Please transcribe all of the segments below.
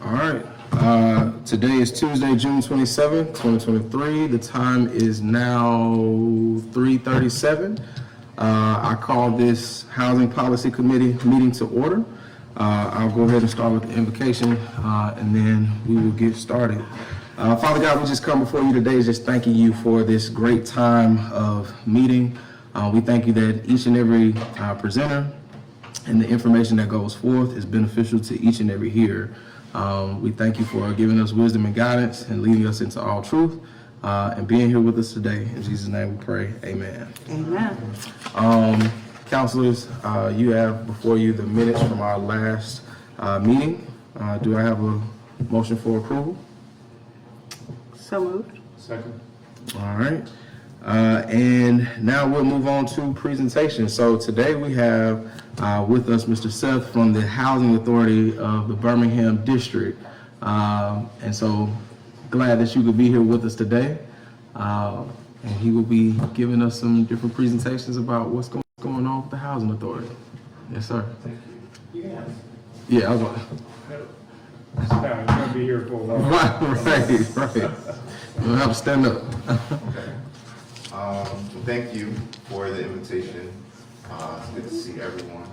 All right. Today is Tuesday, June 27th, 2023. The time is now 3:37. I call this Housing Policy Committee meeting to order. I'll go ahead and start with the invocation, and then we will get started. Father God, we just come before you today just thanking you for this great time of meeting. We thank you that each and every presenter and the information that goes forth is beneficial to each and every hearer. We thank you for giving us wisdom and guidance and leading us into all truth and being here with us today. In Jesus' name we pray, amen. Amen. Counselors, you have before you the minutes from our last meeting. Do I have a motion for approval? So moved. Second. All right. And now we'll move on to presentation. So today we have with us Mr. Seth from the Housing Authority of the Birmingham District. And so glad that you could be here with us today. And he will be giving us some different presentations about what's going on with the Housing Authority. Yes, sir. Thank you. You can have. Yeah, I was like, That's fine. You're going to be here for a while. right. You'll have to stand up. Okay. Thank you for the invitation. It's good to see everyone.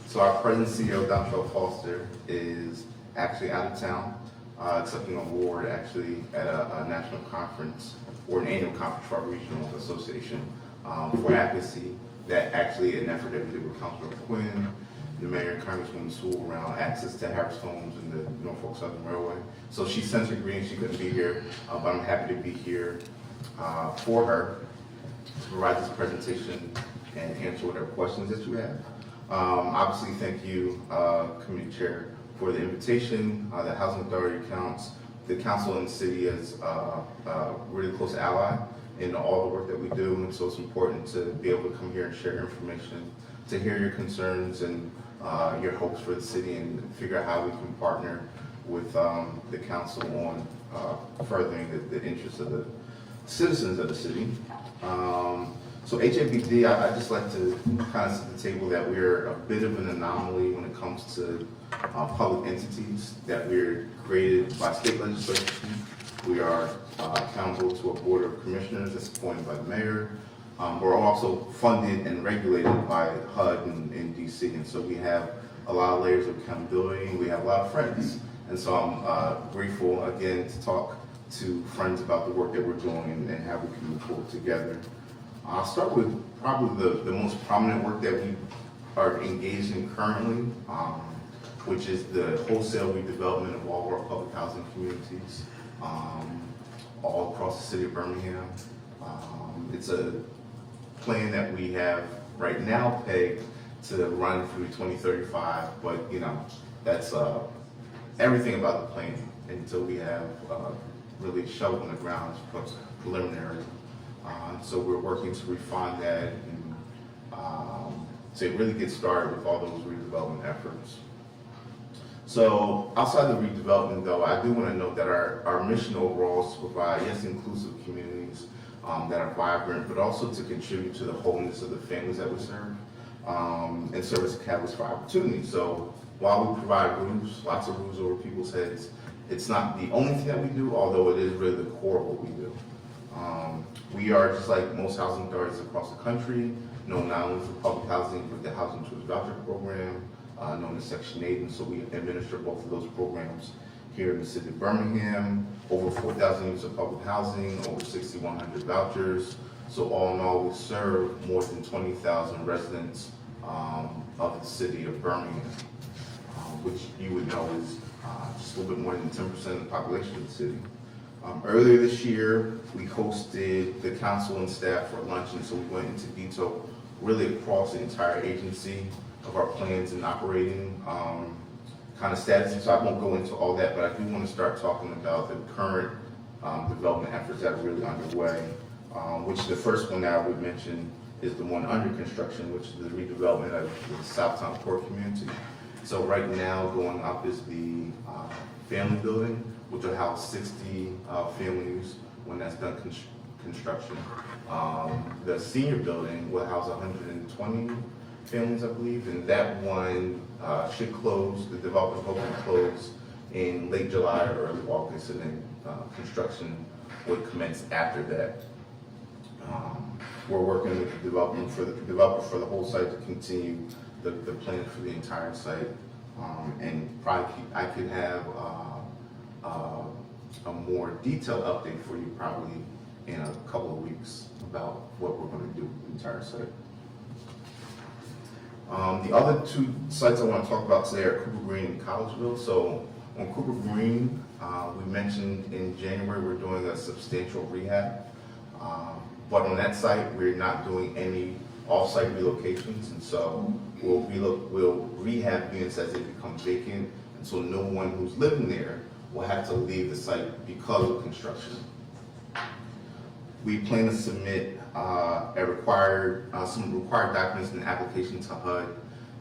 So our present CEO, Dontrell Foster, is actually out of town, accepting an award actually at a national conference or an annual conference for our regional association for advocacy. That actually an effort that we did with Councilor Quinn, the mayor and Congresswoman Sewell around access to Harris Homes and the Norfolk Southern Railway. So she sent her green, she couldn't be here, but I'm happy to be here for her to provide this presentation and answer whatever questions that you have. Obviously, thank you, Committee Chair, for the invitation. The Housing Authority counts the council and the city as a really close ally in all the work that we do, and so it's important to be able to come here and share information, to hear your concerns and your hopes for the city, and figure out how we can partner with the council on furthering the interests of the citizens of the city. So HABD, I just like to kind of set the table that we're a bit of an anomaly when it comes to public entities, that we're created by state legislation. We are accountable to a board of commissioners that's appointed by the mayor. We're also funded and regulated by HUD in DC, and so we have a lot of layers of accountability. We have a lot of friends, and so I'm grateful again to talk to friends about the work that we're doing and how we can move forward together. I'll start with probably the most prominent work that we are engaged in currently, which is the wholesale redevelopment of all of our public housing communities all across the city of Birmingham. It's a plan that we have right now pegged to run through 2035, but you know, that's everything about the plan until we have really a shovel in the ground is preliminary. So we're working to refine that and to really get started with all those redevelopment efforts. So outside the redevelopment though, I do want to note that our mission overall is to provide, yes, inclusive communities that are vibrant, but also to contribute to the wholeness of the families that we serve and serve as a catalyst for opportunity. So while we provide roofs, lots of roofs over people's heads, it's not the only thing that we do, although it is really the core of what we do. We are, just like most housing authorities across the country, known not only for public housing, but the Housing Choice Voucher Program, known as Section 8, and so we administer both of those programs here in the city of Birmingham. Over 4,000 units of public housing, over 6,100 vouchers. So all in all, we serve more than 20,000 residents of the city of Birmingham, which you would know is just a little bit more than 10% of the population of the city. Earlier this year, we hosted the council and staff for lunch, and so we went into detail really across the entire agency of our plans and operating kind of status. So I won't go into all that, but I do want to start talking about the current development efforts that are really underway, which the first one that I would mention is the one under construction, which is the redevelopment of the Southtown Core community. So right now going up is the family building, which will house 60 families when that's done construction. The senior building will house 120 families, I believe, and that one should close, the development hopefully close in late July or early August, and then construction would commence after that. We're working with the developer for the whole site to continue the plan for the entire site. And probably I could have a more detailed update for you probably in a couple of weeks about what we're going to do with the entire site. The other two sites I want to talk about today are Cooper Green and Collegeville. So on Cooper Green, we mentioned in January we're doing a substantial rehab. But on that site, we're not doing any off-site relocations, and so we'll rehab units as they become vacant, and so no one who's living there will have to leave the site because of construction. We plan to submit some required documents and application to HUD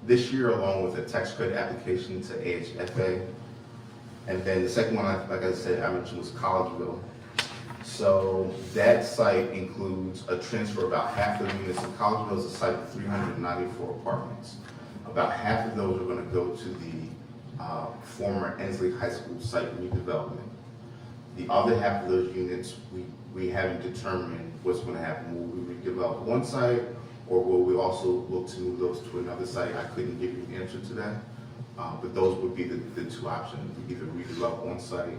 this year, along with a tax credit application to AHFA. And then the second one, like I said, I mentioned was Collegeville. So that site includes a transfer of about half the units. So Collegeville is a site of 394 apartments. About half of those are going to go to the former Ensley High School site redevelopment. The other half of those units, we haven't determined what's going to happen. Will we redevelop one site, or will we also look to move those to another site? I couldn't give you an answer to that, but those would be the two options. We either redevelop one site,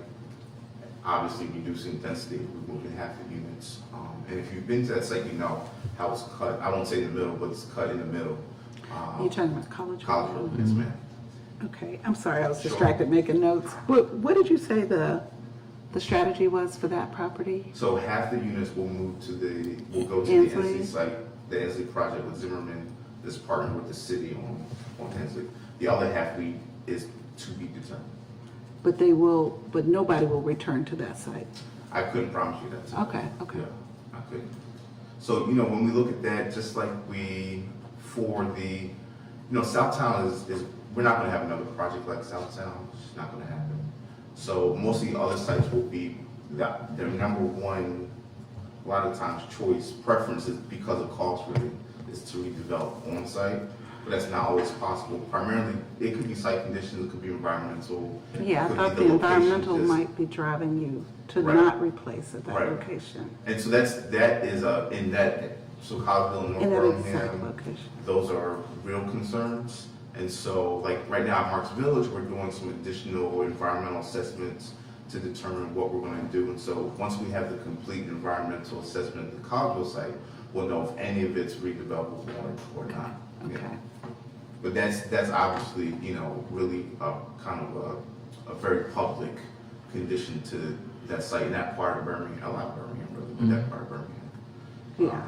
obviously reducing density, removing half the units. And if you've been to that site, you know how it's cut. I won't say in the middle, but it's cut in the middle. You're talking about College? Collegeville, yes, ma'am. Okay, I'm sorry, I was Sure. distracted making notes. What did you say the strategy was for that property? So half the units will go to the Ensley? Ensley site, the Ensley project with Zimmerman, that's partnered with the city on Ensley. The other half is to be determined. But nobody will return to that site. I couldn't promise you that today. Okay. Yeah, I couldn't. So, when we look at that, just like Southtown is we're not gonna have another project like Southtown. It's just not gonna happen. So most of the other sites will be their number one, a lot of times choice, preference is because of cost really, is to redevelop on site. But that's not always possible. Primarily, it could be site conditions, it could be environmental. Yeah, I it could thought be the location, environmental just- might be driving you to Right. not replace at that Right. location. And so so Collegeville and North In that exact Birmingham, location. those are real concerns. And so, like right now at Marks Village, we're doing some additional environmental assessments to determine what we're going to do. And so once we have the complete environmental assessment at the Collegeville site, we'll know if any of it's redevelopable or not. Okay. Yeah. But that's obviously, really a kind of a very public condition to that site, in that part of Birmingham, a lot of Birmingham really, but that part of Birmingham. Yeah,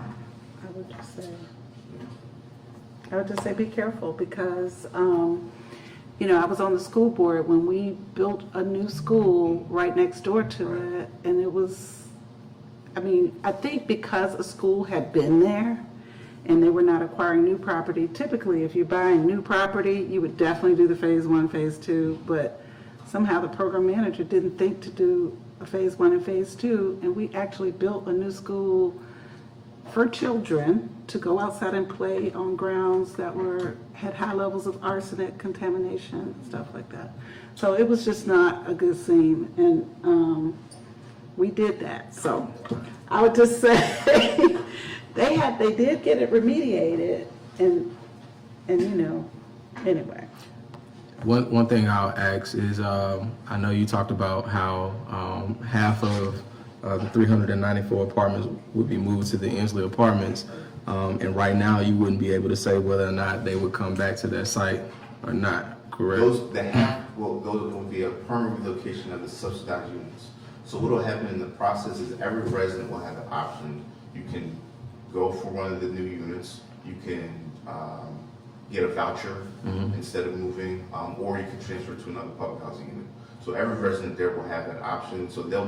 I would just say be careful because, I was on the school board when we built a new school right next door to it, and it was, I think because a school had been there and they were not acquiring new property, typically if you're buying new property, you would definitely do the phase 1, phase 2, but somehow the program manager didn't think to do a phase 1 and phase 2, and we actually built a new school for children to go outside and play on grounds that had high levels of arsenic contamination, stuff like that. So it was just not a good scene, and we did that. So I would just say they did get it remediated, and anyway. One thing I'll ask is, I know you talked about how half of the 394 apartments would be moved to the Ensley apartments, and right now you wouldn't be able to say whether or not they would come back to that site or not, correct? Those will be a permanent relocation of the subsidized units. So what will happen in the process is every resident will have the option. You can go for one of the new units. You can get a voucher instead of moving, or you can transfer to another public housing unit. So every resident there will have that option. So the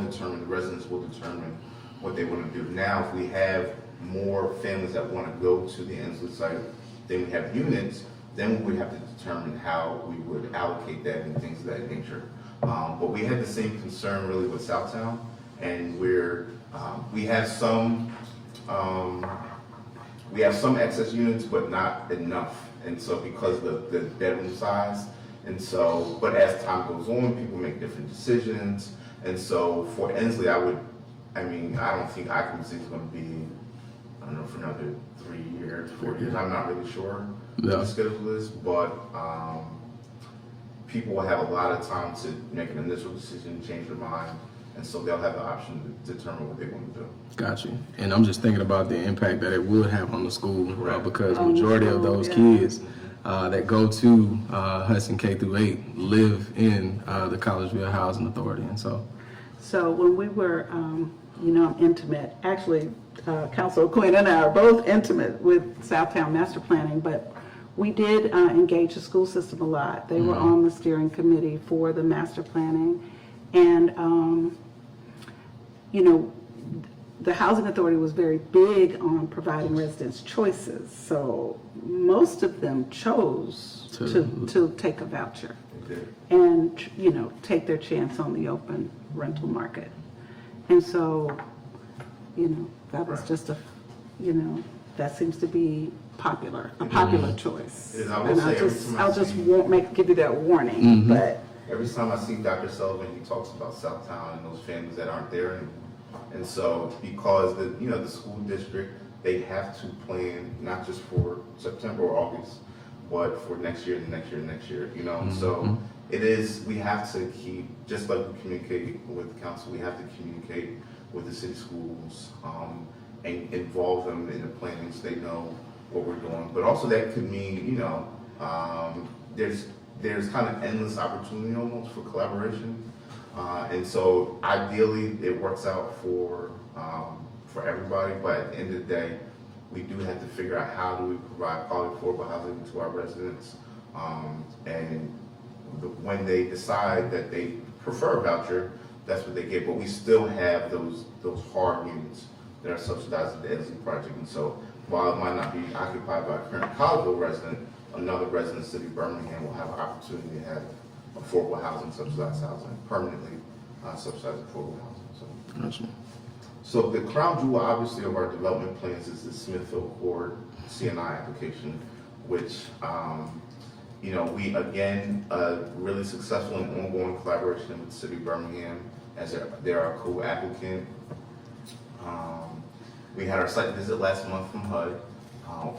residents will determine what they want to do. Now, if we have more families that want to go to the Ensley site, then we have units, then we would have to determine how we would allocate that and things of that nature. But we had the same concern really with Southtown, and we have some excess units, but not enough And so because of the bedroom size, and so, but as time goes on, people make different decisions. And so for Ensley, I don't think occupancy is gonna be, I don't know, for another 3 years, 4 years. I'm not really sure what Yeah. the schedule is, but people will have a lot of time to make an initial decision, change their mind, and so they'll have the option to determine what they want to do. Got you. And I'm just thinking about the impact that it would have on the school Correct. because On the majority of school, those yeah. kids that go to Hudson K through 8 live in the Collegeville Housing Authority, and so So when we were, I'm intimate, actually, Councilor Quinn and I are both intimate with Southtown Master Planning, but we did engage the school system a lot. They were on the steering committee for the master planning. And, the Housing Authority was very big on providing residents choices. So most of them chose to take a voucher They did. and, take their chance on the open rental market. And so, that was Right. just that seems to be a popular choice. It is. I will And say every time I I'll just see- give you that warning, but, Every time I see Dr. Sullivan, he talks about Southtown and those families that aren't there anymore. And so, because the school district, they have to plan not just for September or August, but for next year and next year and next year, So it is, we have to keep, just like we communicate with the council, we have to communicate with the city schools, and involve them in the planning so they know what we're doing. But also that could mean, there's kind of endless opportunity almost for collaboration. And so ideally, it works out for everybody, but at the end of the day, we do have to figure out how do we provide quality affordable housing to our residents. When they decide that they prefer a voucher, that's what they get. But we still have those hard units that are subsidized at the Ensley project. And so while it might not be occupied by a current Collegeville resident, another resident of the city of Birmingham will have an opportunity to have affordable housing, subsidized housing, permanently subsidized affordable housing. gotcha. So the crown jewel, obviously, of our development plans is the Smithfield Court CNI application, which, we, again, really successful in ongoing collaboration with the city of Birmingham as they're our co-applicant. We had our site visit last month from HUD.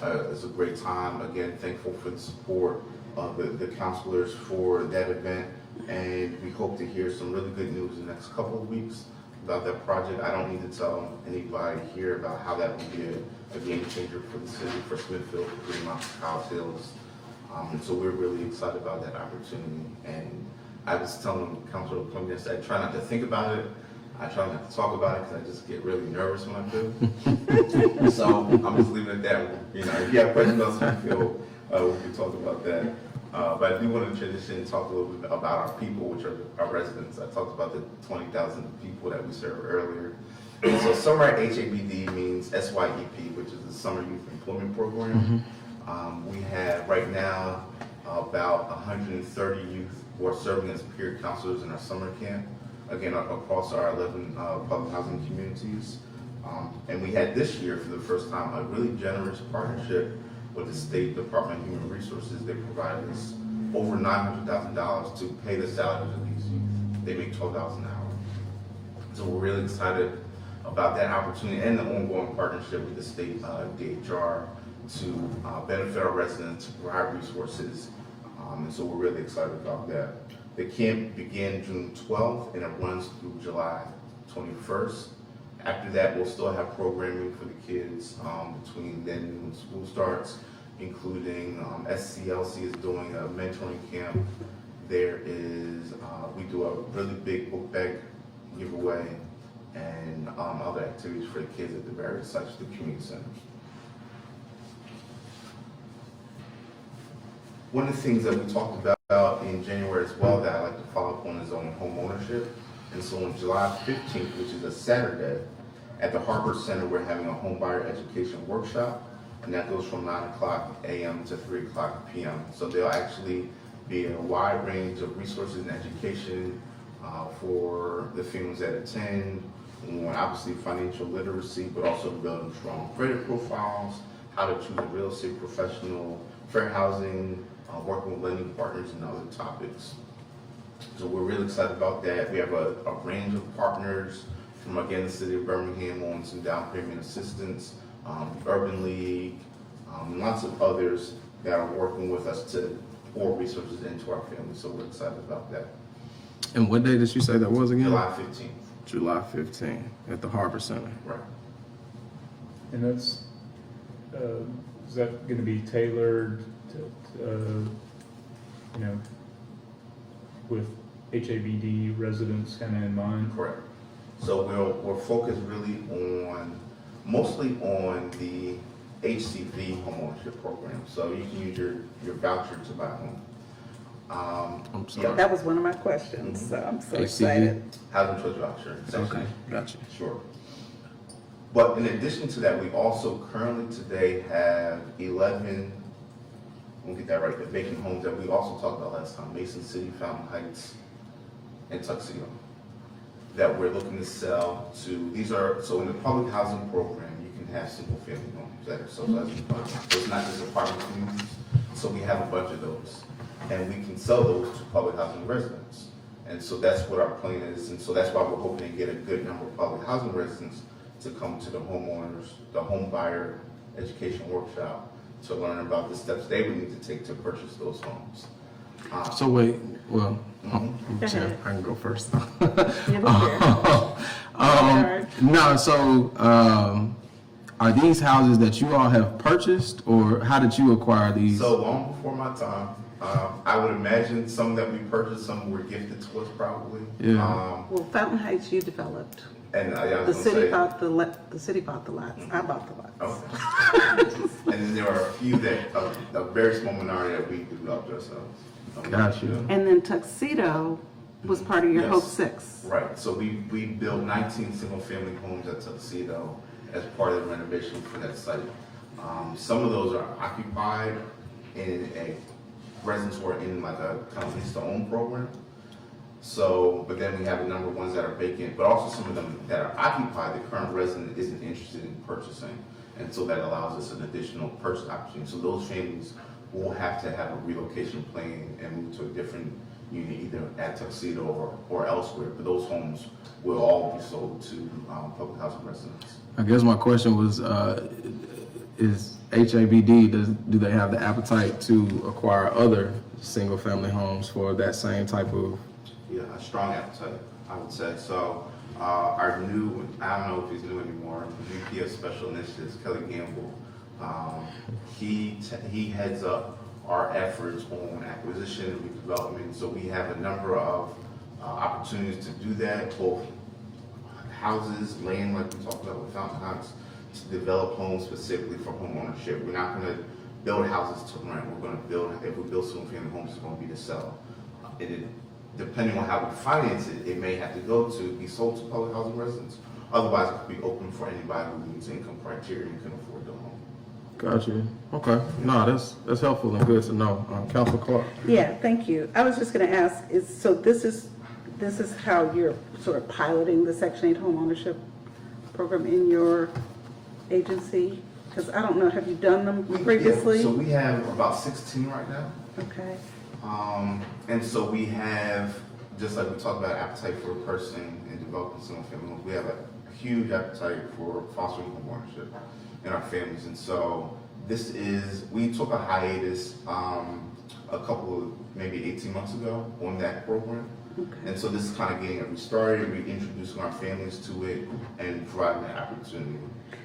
It was a great time. Again, thankful for the support of the counselors for that event. And we hope to hear some really good news in the next couple of weeks about that project. I don't need to tell anybody here about how that will be a game changer for the city, for Smithfield, for Green Mountain, College Hills. And so we're really excited about that opportunity. And I was telling Councilor Plum yesterday, I try not to think about it. I try not to talk about it because I just get really nervous when I do. So I'm just leaving it at that. If you have questions about Smithfield, we can talk about that. But I do want to transition and talk a little bit about our people, which are our residents. I talked about the 20,000 people that we serve earlier. And so summer at HABD means SYEP, which is the Summer Youth Employment Program. We have right now about 130 youth who are serving as peer counselors in our summer camp, again, across our 11 public housing communities. And we had this year, for the first time, a really generous partnership with the State Department of Human Resources. They provided us over $900,000 to pay the salaries of these youth. They make $12 an hour. So we're really excited about that opportunity and the ongoing partnership with the state DHR to benefit our residents, to provide resources. And so we're really excited about that. The camp began June 12th and it runs through July 21st. After that, we'll still have programming for the kids between then and when school starts, including SCLC is doing a mentoring camp. There is, we do a really big book bag giveaway and other activities for the kids at the various sites of the community centers. One of the things that we talked about in January as well that I like to follow up on is on home ownership. And so on July 15th, which is a Saturday, at the Harbor Center, we're having a home buyer education workshop, and that goes from 9 o'clock a.m. to 3 o'clock p.m. So there'll actually be a wide range of resources and education for the families that attend, and obviously financial literacy, but also building strong credit profiles, how to choose a real estate professional, fair housing, working with lending partners, and other topics. So we're really excited about that. We have a range of partners from, again, the city of Birmingham on some down payment assistance, Urban League, lots of others that are working with us to pour resources into our family. So we're excited about that. And what day did you say that was again? July 15th. July 15th at the Harbor Center. Right. And that's, is that gonna be tailored to, you know, with HABD residents kinda in mind? Correct. So we're focused really mostly on the HCV homeownership program. So you can use your voucher to buy a home. I'm sorry. That was one of my questions, so I'm so HCV? excited. Housing choice voucher, essentially. Okay, gotcha. Sure. But in addition to that, we also currently today have 11, we'll get that right, the vacant homes that we also talked about last time, Mason City, Fountain Heights, and Tuxedo, that we're looking to sell to. So in the public housing program, you can have single family homes that are subsidized. So it's not just apartment communities. So we have a bunch of those. And we can sell those to public housing residents. And so that's what our plan is. And so that's why we're hoping to get a good number of public housing residents to come to the homeowners, the home buyer education workshop to learn about the steps they would need to take to purchase those homes. So wait, well, Go Chair, ahead. I can go first. You're the chair. No, so are these houses that you all have purchased, or how did you acquire these? So long before my time, I would imagine some that we purchased, some were gifted to us probably. Yeah. Well, Fountain Heights you developed. And I The was gonna city say, bought the city bought the lots. I bought the lots. okay. And then there are a few that, a very small minority that we developed ourselves. Gotcha. And then Tuxedo was part of your Yes. Hope Six. Right, so we built 19 single-family homes at Tuxedo as part of the renovation for that site. Some of those are occupied in residents who are in like a kind of lease-to-own program. So, but then we have a number of ones that are vacant, but also some of them that are occupied, the current resident isn't interested in purchasing. And so that allows us an additional purchase opportunity. So those families will have to have a relocation plan and move to a different unit, either at Tuxedo or elsewhere. But those homes will all be sold to public housing residents. I guess my question was, is HABD, do they have the appetite to acquire other single-family homes for that same type of? Yeah, a strong appetite, I would say. So our new, I don't know if he's new anymore, VP of Special Initiatives, Kelly Gamble, he heads up our efforts on acquisition and redevelopment. So we have a number of opportunities to do that, both houses, land, like we talked about with Fountain Heights, to develop homes specifically for home ownership. We're not going to build houses to rent. We're going to build, if we build single family homes, it's going to be to sell. Depending on how we finance it, it may have to go to be sold to public housing residents. Otherwise, it could be open for anybody who meets income criteria and can afford the home. Gotcha. Okay. No, that's helpful and good to know. Council Clark. Yeah, thank you. I was just going to ask, so this is how you're sort of piloting the Section 8 homeownership program in your agency? Because I don't know, have you done them previously? Yeah, so we have about 16 right now. Okay. And so we have, just like we talked about appetite for a person and developing single family homes, we have a huge appetite for fostering home ownership in our families. And so we took a hiatus a couple of, maybe 18 months ago on that program. Okay. And so this is kind of getting it restarted, reintroducing our families to it and providing that opportunity.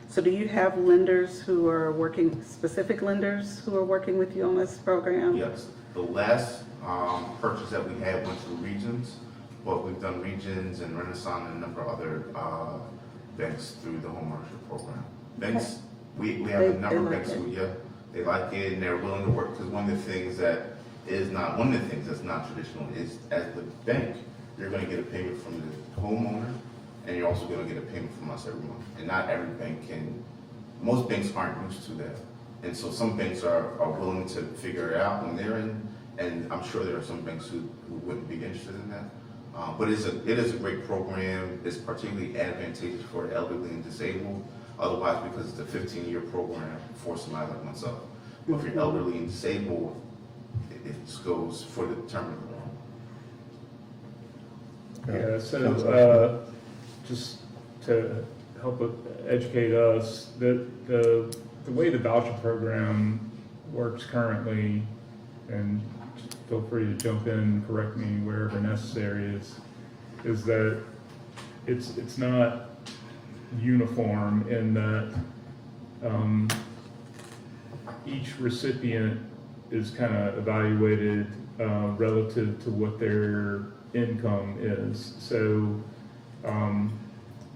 So do you have lenders who are working, specific lenders who are working with you on this program? Yes, the last purchase that we had went through Regions, but we've done Regions and Renaissance and a number of other banks through the homeownership program. Banks, we have a number of like banks it. who, yeah, they like it and they're willing to work, because one of the things that's not traditional is, as the bank, you're going to get a payment from the homeowner, and you're also going to get a payment from us every month. And not every bank can, most banks aren't used to that. And so some banks are willing to figure it out on their end, and I'm sure there are some banks who wouldn't be interested in that. But it is a great program. It's particularly advantageous for the elderly and disabled. Otherwise, because it's a 15-year program for somebody like myself. But if you're elderly and disabled, it just goes for the term. Yeah, so, just to help educate us, the way the voucher program works currently, and feel free to jump in and correct me wherever necessary, is that it's not uniform in that each recipient is kind of evaluated relative to what their income is. So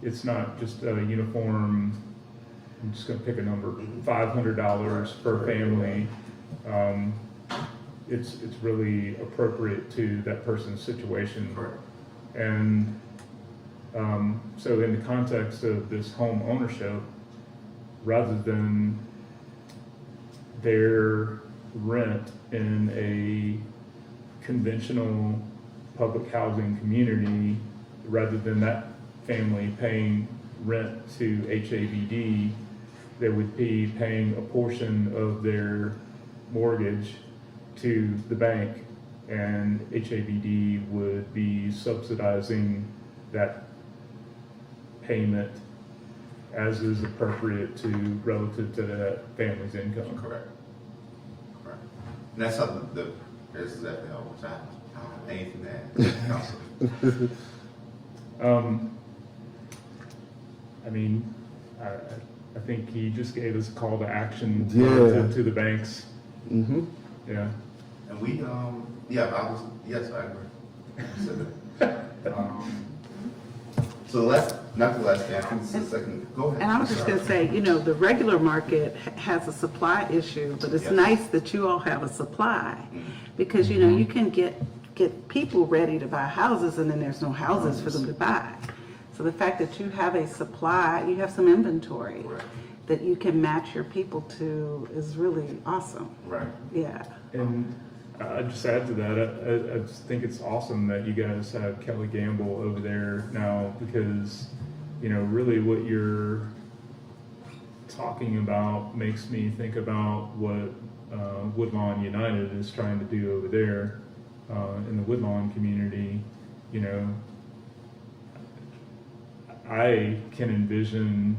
it's not just a uniform, I'm just going to pick a number, $500 per family. It's really appropriate to that person's situation. And so in the context of this home ownership, rather than their rent in a conventional public housing community, rather than that family paying rent to HABD, they would be paying a portion of their mortgage to the bank, and HABD would be subsidizing that payment as is appropriate to relative to that family's income. Correct. And that's how that's exactly how it happens. I don't have anything to add. I mean, I think he just gave us a call to action Yeah. to the banks. Mm-hmm. Yeah. And we, yes, I agree. I said that. So the last, not the last thing, I think it's the second, go ahead. And I was just gonna say, the regular market has a supply issue, but it's Yes. nice that you all have a supply. Because, you can get people ready to buy houses and then there's no houses for them to buy. So the fact that you have a supply, you have some inventory Right. that you can match your people to is really awesome. Right. Yeah. And I just add to that, I just think it's awesome that you guys have Kelly Gamble over there now, because, really what you're talking about makes me think about what Woodlawn United is trying to do over there in the Woodlawn community. I can envision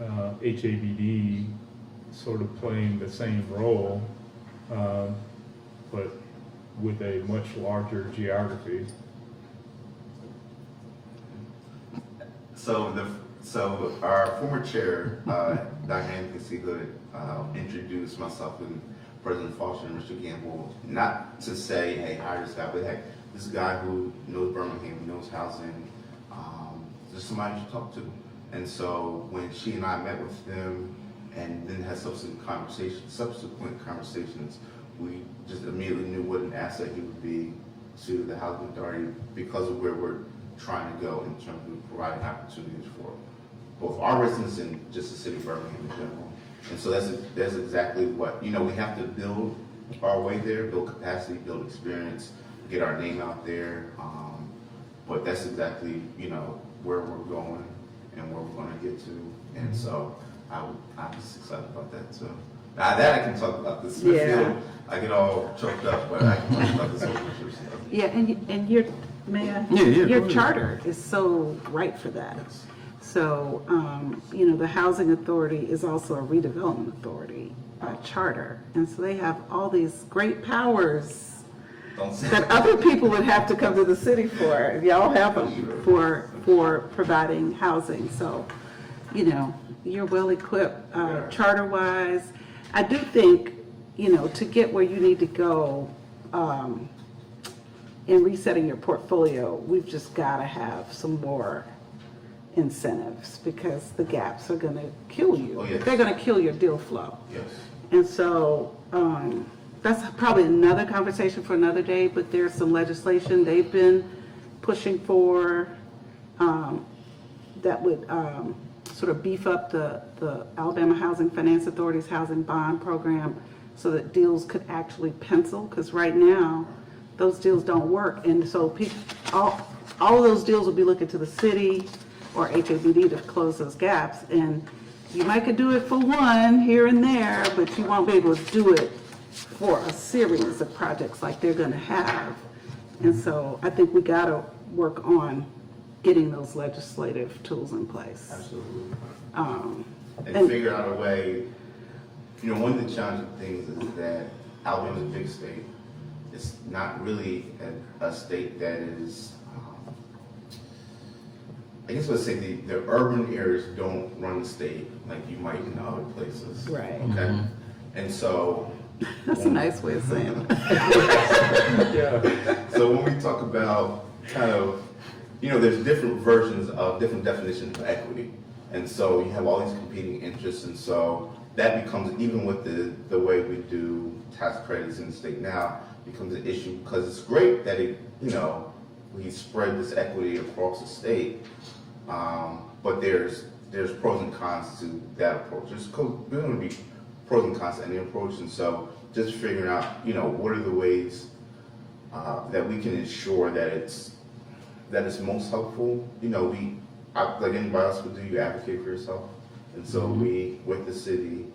HABD sort of playing the same role, but with a much larger geography. So our former chair, Dr. Anthony C. Hood, introduced myself and President Foster and Mr. Gamble, not to say, hey, hire this guy, but hey, this is a guy who knows Birmingham, knows housing, just somebody you should talk to. And so when she and I met with them and then had subsequent conversations, we just immediately knew what an asset he would be to the Housing Authority because of where we're trying to go in terms of providing opportunities for both our residents and just the city of Birmingham in general. And so that's exactly what, we have to build our way there, build capacity, build experience, get our name out there. But that's exactly, where we're going and where we're going to get to. And so I'm just excited about that too. Now that I can talk about this. Yeah. I get all choked up, but I can talk about this ownership stuff. Yeah, and your, your charter is so right for that. So, the Housing Authority is also a redevelopment authority by charter. And so they have all these great powers Don't say that other people would have to come to the city for. Y'all have them for providing housing. So, you're well equipped charter-wise. I do think, to get where you need to go in resetting your portfolio, we've just got to have some more incentives because the gaps are going to kill you. Oh, yes. They're going to kill your deal flow. Yes. And so that's probably another conversation for another day, but there's some legislation they've been pushing for that would sort of beef up the Alabama Housing Finance Authority's housing bond program so that deals could actually pencil, because right now those deals don't work. And so all of those deals will be looking to the city or HABD to close those gaps. And You might could do it for one here and there, but you won't be able to do it for a series of projects like they're gonna have. And so I think we gotta work on getting those legislative tools in place. Absolutely. Um, And figure out a way, you know, one of the challenging things is that Alabama's a big state. It's not really a state that is, I guess let's say the urban areas don't run the state like you might in other places. Right. Okay? And so, That's a nice way of saying it. Yeah. so when we talk about kind of, you know, there's different versions of different definitions of equity. And so you have all these competing interests, and so that becomes, even with the way we do tax credits in the state now, becomes an issue, because it's great that it, you know, we spread this equity across the state, but there's pros and cons to that approach. There's going to be pros and cons to any approach, and so just figuring out, you know, what are the ways that we can ensure that it's most helpful. You know, like anybody else would do, you advocate for yourself. And so we, with the city,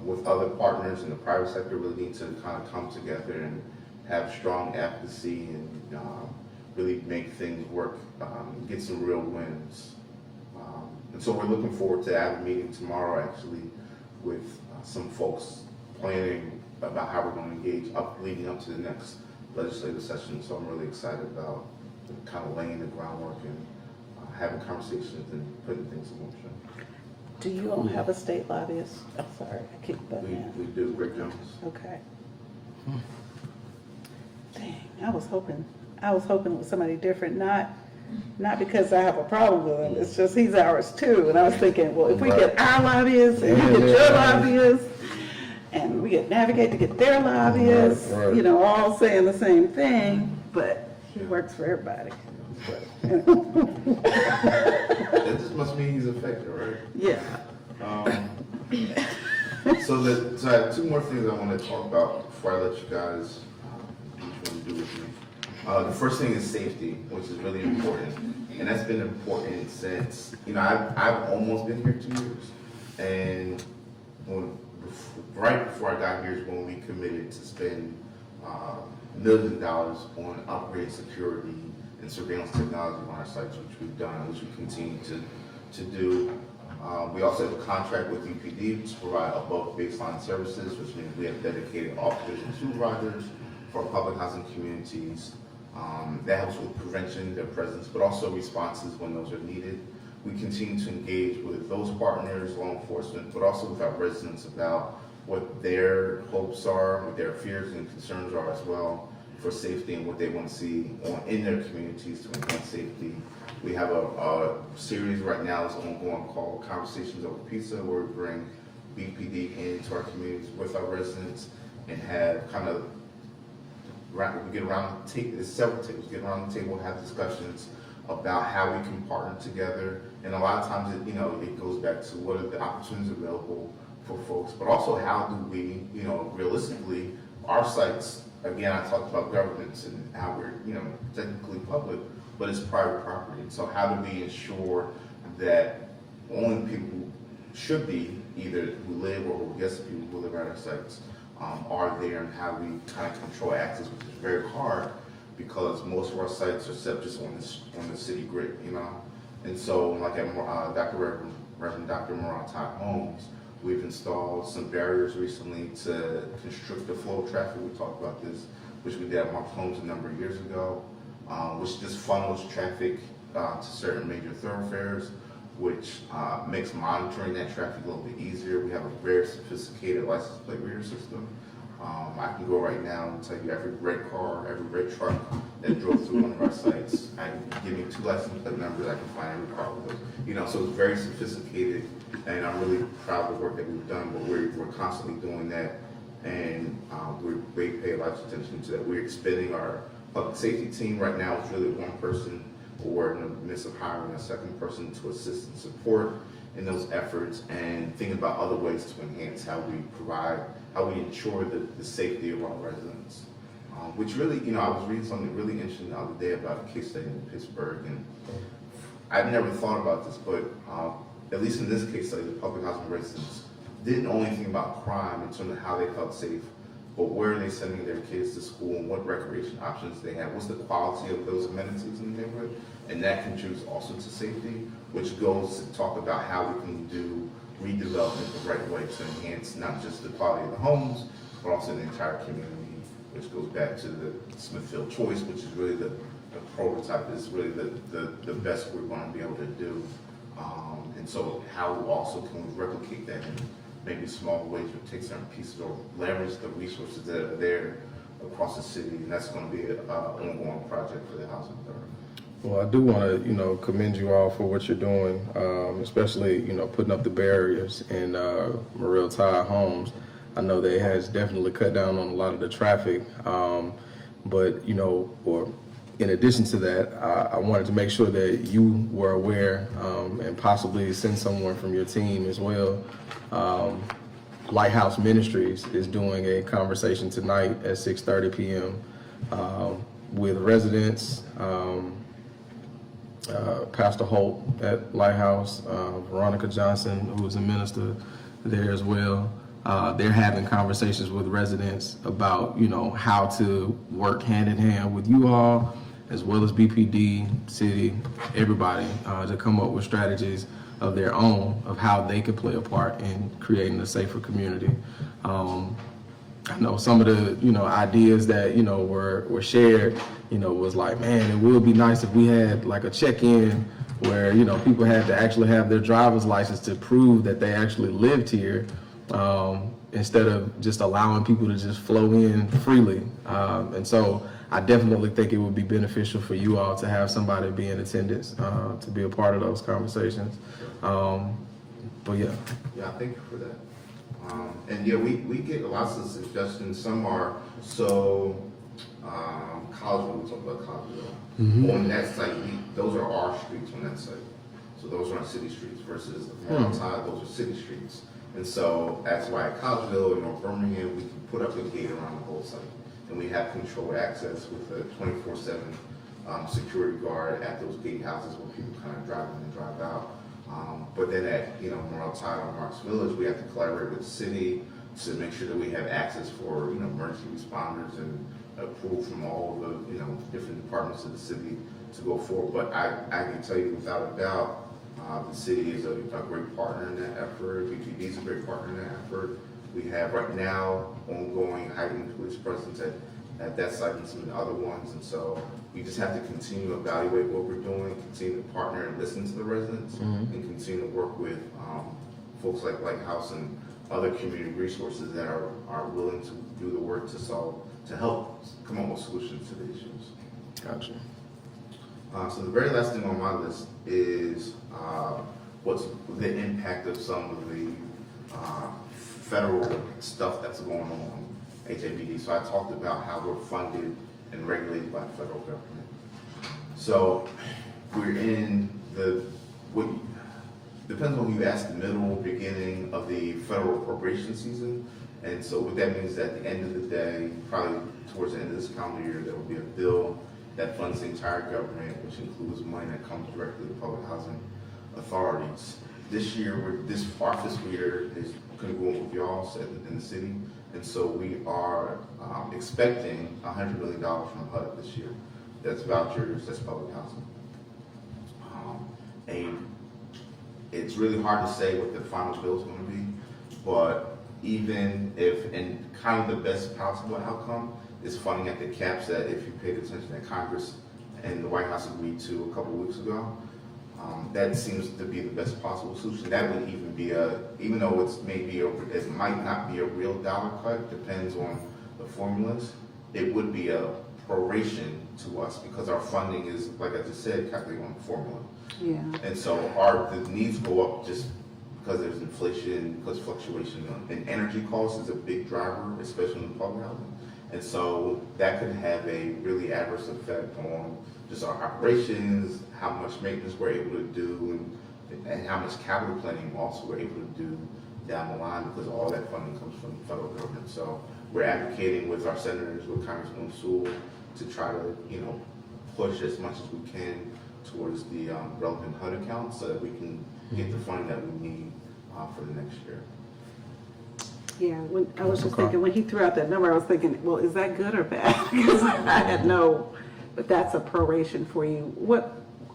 with other partners in the private sector, really need to kind of come together and have strong advocacy and really make things work, get some real wins. And so we're looking forward to having a meeting tomorrow, actually, with some folks planning about how we're going to engage leading up to the next legislative session. So I'm really excited about kind of laying the groundwork and having conversations and putting things in motion. Do you all have a state lobbyist? I'm sorry, I keep butting in. We do, Rick Jones. Okay. Dang, I was hoping it was somebody different, not because I have a problem with him, it's just he's ours too. And I was thinking, well, if we get our lobbyists and we get your lobbyists, and we get Navigate to get their lobbyists, Right. you know, all saying the same thing, but he works for everybody. That just must mean he's effective, right? Yeah. So I have two more things I want to talk about before I let you guys do what you want to do with me. The first thing is safety, which is really important, and that's been important since, you know, I've almost been here 2 years, and right before I got here is when we committed to spend millions of dollars on upgrading security and surveillance technology on our sites, which we've done, which we continue to do. We also have a contract with UPD to provide above baseline services, which means we have dedicated officers and supervisors for public housing communities. That helps with prevention, their presence, but also responses when those are needed. We continue to engage with those partners, law enforcement, but also with our residents about what their hopes are, what their fears and concerns are as well for safety and what they want to see in their communities to enhance safety. We have a series right now that's ongoing called Conversations Over Pizza, where we bring BPD into our communities with our residents and have kind of, we get around the table, there's several tables, get around the table, have discussions about how we can partner together. And a lot of times, it goes back to what are the opportunities available for folks, but also how do we, realistically, our sites, again, I talked about governments and how we're, technically public, but it's private property. And so how do we ensure that only people who should be, either who live or who guess people who live at our sites, are there, and how we kind of control access, which is very hard because most of our sites are set just on the city grid, And so, like at Reverend Dr. Moran Todd Homes, we've installed some barriers recently to constrict the flow of traffic. We talked about this, which we did at Mark Homes a number of years ago, which just funnels traffic to certain major thoroughfares, which makes monitoring that traffic a little bit easier. We have a very sophisticated license plate reader system. I can go right now and tell you every red car, every red truck that drove through one of our sites. I can give you 2 license plate numbers, I can find every car with those. So it's very sophisticated, and I'm really proud of the work that we've done, but we're constantly doing that, and we pay a lot of attention to that. We're expanding our public safety team right now. It's really 1 person. We're in the midst of hiring a 2nd person to assist and support in those efforts, and thinking about other ways to enhance how we ensure the safety of our residents. Which really, I was reading something really interesting the other day about a case study in Pittsburgh, and I've never thought about this, but at least in this case study, the public housing residents didn't know anything about crime in terms of how they felt safe, but where are they sending their kids to school and what recreation options they have, what's the quality of those amenities in the neighborhood, and that contributes also to safety, which goes to talk about how we can do redevelopment the right way to enhance not just the quality of the homes, but also the entire community, which goes back to the Smithfield Choice, which is really the prototype, is really the best we're going to be able to do. And so how also can we replicate that in maybe small ways, or take certain pieces or leverage the resources that are there across the city, and that's going to be an ongoing project for the housing authority. Well, I do want to, commend you all for what you're doing, especially, putting up the barriers in Morrell Tire Homes. I know that it has definitely cut down on a lot of the traffic, but, or in addition to that, I wanted to make sure that you were aware and possibly send someone from your team as well. Lighthouse Ministries is doing a conversation tonight at 6:30 p.m. With residents, Pastor Holt at Lighthouse, Veronica Johnson, who is a minister there as well. They're having conversations with residents about, how to work hand in hand with you all, as well as BPD, city, everybody, to come up with strategies of their own of how they can play a part in creating a safer community. I know some of the, ideas that, were shared, was like, man, it would be nice if we had like a check-in where, people had to actually have their driver's license to prove that they actually lived here, instead of just allowing people to just flow in freely. And so I definitely think it would be beneficial for you all to have somebody be in attendance, to be a part of those conversations. But yeah. Yeah, thank you for that. And yeah, we get lots of suggestions. Some are Collegeville, we talk about Collegeville. On that site, those are our streets on that site. So those are city streets versus outside, those are city streets. And so that's why at Collegeville and North Birmingham, we can put up a gate around the whole site. And we have controlled access with a 24/7 security guard at those gatehouse where people kind of drive in and drive out. But then at, Morrell Tire or Marks Village, we have to collaborate with the city to make sure that we have access for, emergency responders and approval from all of the, different departments of the city to go forward. But I can tell you without a doubt, the city is a great partner in that effort. BPD is a great partner in that effort. We have right now ongoing heightened police presence at that site and some of the other ones. And so we just have to continue to evaluate what we're doing, continue to partner and listen to the residents, and continue to work with folks like Lighthouse and other community resources that are willing to do the work to help come up with solutions to the issues. Gotcha. So the very last thing on my list is what's the impact of some of the federal stuff that's going on, HABD. So I talked about how we're funded and regulated by the federal government. So we're in depends on who you ask, the middle, beginning of the federal appropriation season. And so what that means is at the end of the day, probably towards the end of this calendar year, there will be a bill that funds the entire government, which includes money that comes directly to public housing authorities. This year, our fiscal year is congruent with y'all in the city, and so we are expecting $100 million from HUD this year. That's vouchers, that's public housing. And it's really hard to say what the final bill is going to be, but even if, and kind of the best possible outcome is funding at the caps that, if you paid attention, that Congress and the White House agreed to a couple of weeks ago. That seems to be the best possible solution. That would even be even though it might not be a real dollar cut, depends on the formulas, it would be a proration to us because our funding is, like I just said, calculated on the formula. Yeah. And so the needs go up just because there's inflation, because fluctuation in energy costs is a big driver, especially in public housing. And so that could have a really adverse effect on just our operations, how much maintenance we're able to do, and how much capital planning also we're able to do down the line because all that funding comes from the federal government. So we're advocating with our senators, with Congressman Sewell, to try to, push as much as we can towards the relevant HUD accounts so that we can get the funding that we need for the next year. Yeah, when, I was just Okay. thinking, when he threw out that number, I was thinking, well, is that good or bad? Because I had no, but that's a proration for you.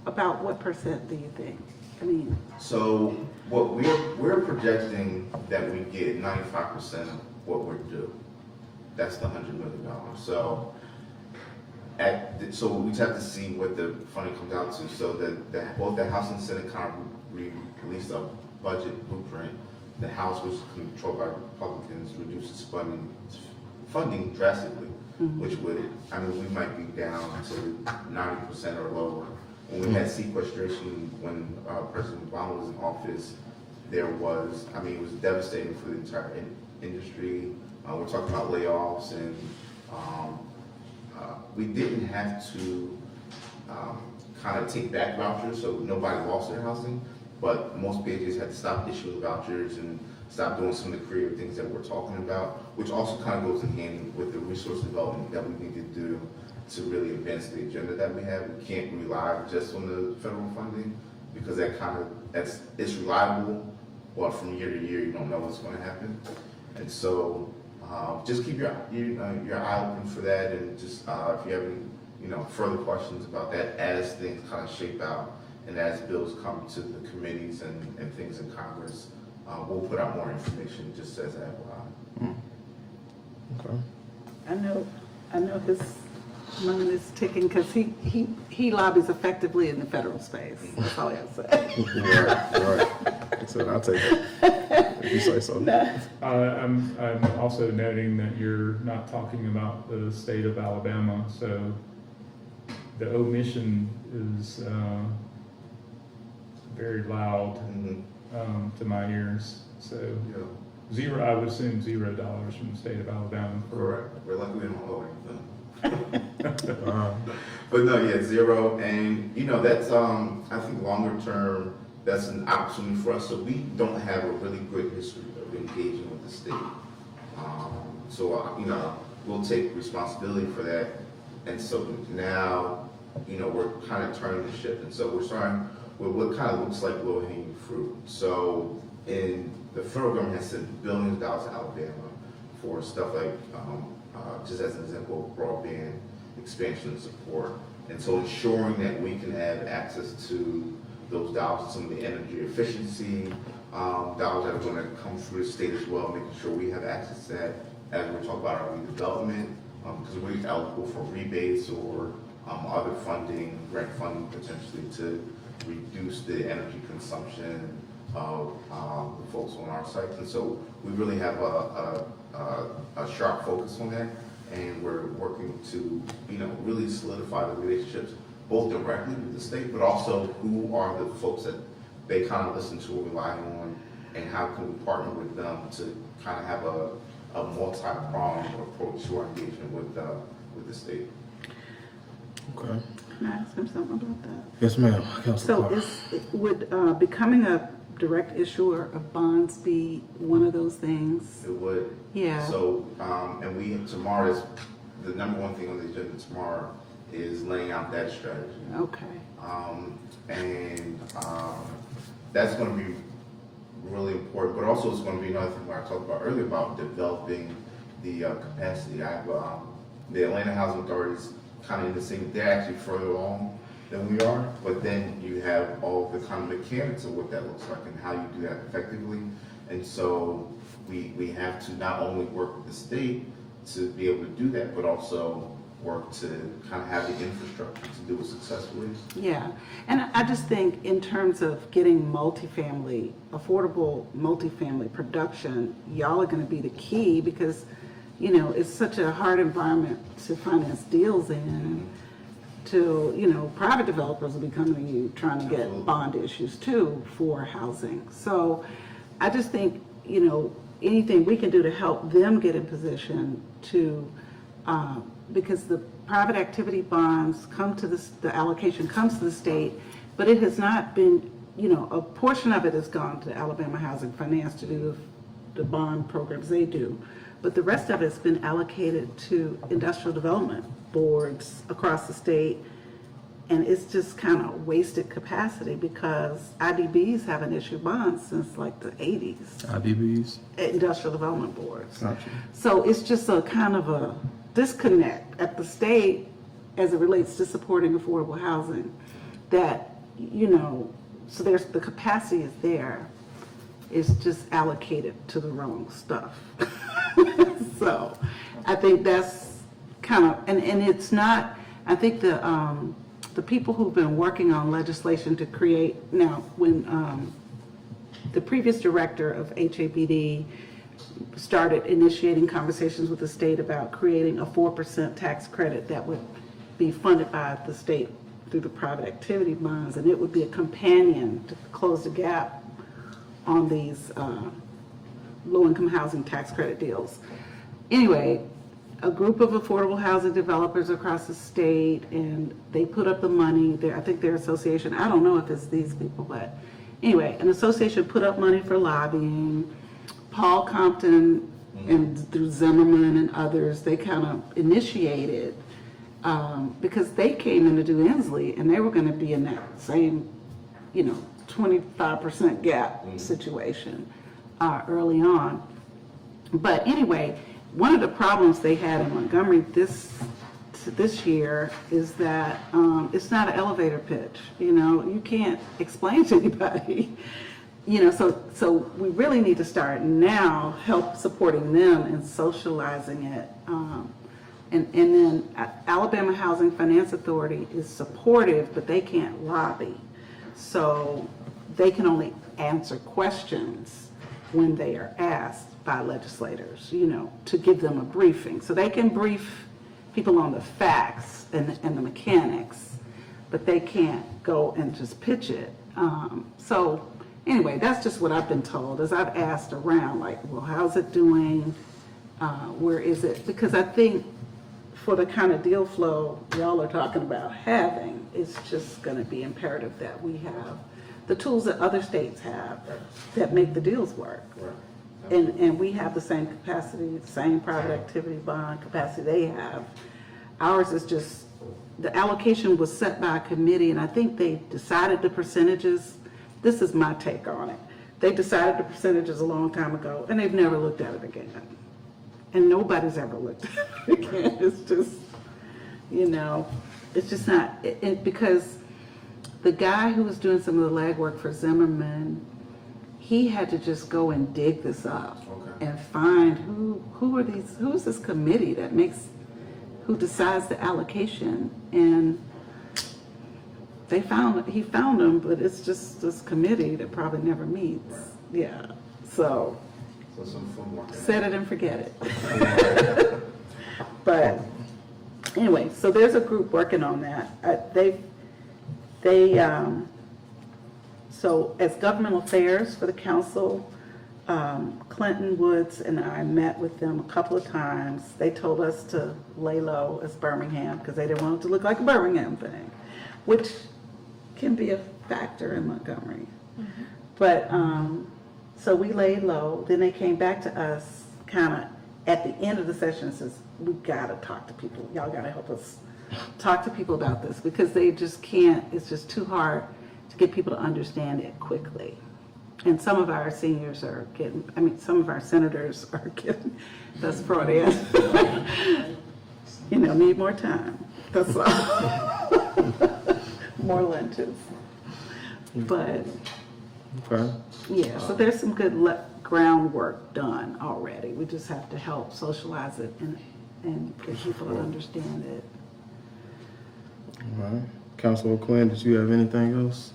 About what percent do you think? I mean, So what we're projecting that we get 95% of what we're due. That's the $100 million. So so we just have to see what the funding comes out to. So both the House and Senate kind of released a budget blueprint. The House, which is controlled by Republicans, reduces funding drastically, which would, I mean, we might be down to 90% or lower. When we had sequestration, when President Obama was in office, there was, I mean, it was devastating for the entire industry. We're talking about layoffs, and we didn't have to kind of take back vouchers, so nobody lost their housing, but most PhDs had to stop issuing vouchers and stop doing some of the creative things that we're talking about, which also kind of goes in hand with the resource development that we need to do to really advance the agenda that we have. We can't rely just on the federal funding, because it's reliable, but from year to year, you don't know what's going to happen. And so just keep your eye open for that, and just if you have any further questions about that as things kind of shape out and as bills come to the committees and things in Congress, we'll put out more information just as FYI. Okay. I know his mind is ticking because he lobbies effectively in the federal space. That's all I have to say. Right. So I'll take it. If you say so. I'm also noting that you're not talking about the state of Alabama, so the omission is very loud to my ears. So Yeah. I would assume $0 from the state of Alabama. Correct. We're lucky we don't owe anything. Wow. But no, yeah, 0. And, that's, I think longer term, that's an opportunity for us. So we don't have a really good history of engaging with the state. So, we'll take responsibility for that. And so now, we're kind of turning the ship. And so we're starting with what kind of looks like low-hanging fruit. So the federal government has sent billions of dollars to Alabama for stuff like, just as an example, broadband expansion and support. And so ensuring that we can have access to those dollars, some of the energy efficiency dollars that are going to come through the state as well, making sure we have access to that as we're talking about our redevelopment, because we're eligible for rebates or other funding, grant funding potentially to reduce the energy consumption of the folks on our sites. And so we really have a sharp focus on that, and we're working to really solidify the relationships both directly with the state, but also who are the folks that they kind of listen to or rely on, and how can we partner with them to kind of have a multi-pronged approach to our engagement with the state. Okay. Can I ask him something about that? Yes, ma'am. Councilor So Clark. would becoming a direct issuer of bonds be one of those things? It would. Yeah. So, and tomorrow is, the number one thing on the agenda tomorrow is laying out that strategy. Okay. That's going to be really important, but also it's going to be another thing where I talked about earlier about developing the capacity. I have the Atlanta Housing Authority is kind of in the same, they're actually further along than we are, but then you have all the kind of mechanics of what that looks like and how you do that effectively. And so we have to not only work with the state to be able to do that, but also work to kind of have the infrastructure to do it successfully. Yeah, and I just think in terms of getting multifamily, affordable multifamily production, y'all are going to be the key, because it's such a hard environment to finance deals in. To private developers will be coming to you trying to get Absolutely. bond issues too for housing. So I just think anything we can do to help them get in position to. Because the private activity bonds come to the allocation comes to the state, but it has not been, a portion of it has gone to Alabama Housing Finance to do the bond programs they do. But the rest of it's been allocated to industrial development boards across the state. And it's just kind of wasted capacity because IDBs haven't issued bonds since like the 80s, IBBs. Industrial Development Boards. Gotcha. So it's just a kind of a disconnect at the state as it relates to supporting affordable housing that, so there's, the capacity is there. It's just allocated to the wrong stuff. So I think that's kind of, and it's not, I think the people who've been working on legislation to create, now when the previous director of HABD started initiating conversations with the state about creating a 4% tax credit that would be funded by the state through the private activity bonds, and it would be a companion to close the gap on these low-income housing tax credit deals. Anyway, a group of affordable housing developers across the state, and they put up the money. I think their association, I don't know if it's these people, but anyway, an association put up money for lobbying. Paul Compton and through Zimmerman and others, they kind of initiated because they came in to do Inslee, and they were going to be in that same, 25% gap situation early on. But anyway, one of the problems they had in Montgomery this year is that it's not an elevator pitch. You can't explain to anybody. So we really need to start now help supporting them and socializing it. And then Alabama Housing Finance Authority is supportive, but they can't lobby. So they can only answer questions when they are asked by legislators, to give them a briefing. So they can brief people on the facts and the mechanics, but they can't go and just pitch it. So anyway, that's just what I've been told as I've asked around, like, well, how's it doing? Where is it? Because I think for the kind of deal flow y'all are talking about having, it's just going to be imperative that we have the tools that other states have that make the deals work. Right. And we have the same capacity, the same private activity bond capacity they have. Ours is just, the allocation was set by a committee, and I think they decided the percentages. This is my take on it. They decided the percentages a long time ago, and they've never looked at it again. And nobody's ever looked at it again. It's just, it's just not, because the guy who was doing some of the legwork for Zimmerman, he had to just go and dig this up and find who's this committee that who decides the allocation, and he found them, but it's just this committee that probably never meets. Right. Yeah, so some fun work. set it and forget it. But anyway, so there's a group working on that. So as governmental affairs for the council, Clinton Woods and I met with them a couple of times. They told us to lay low as Birmingham because they didn't want it to look like a Birmingham thing, which can be a factor in Montgomery. Mm-hmm. But so we laid low. Then they came back to us kind of at the end of the session and says, we got to talk to people. Y'all got to help us talk to people about this because they just can't, it's just too hard to get people to understand it quickly. And some of our seniors are some of our senators are getting, that's Freudian, need more time. That's all. More lentils. But, Okay. yeah, so there's some good groundwork done already. We just have to help socialize it and get people to understand it. All right. Councilor Quinn, did you have anything else?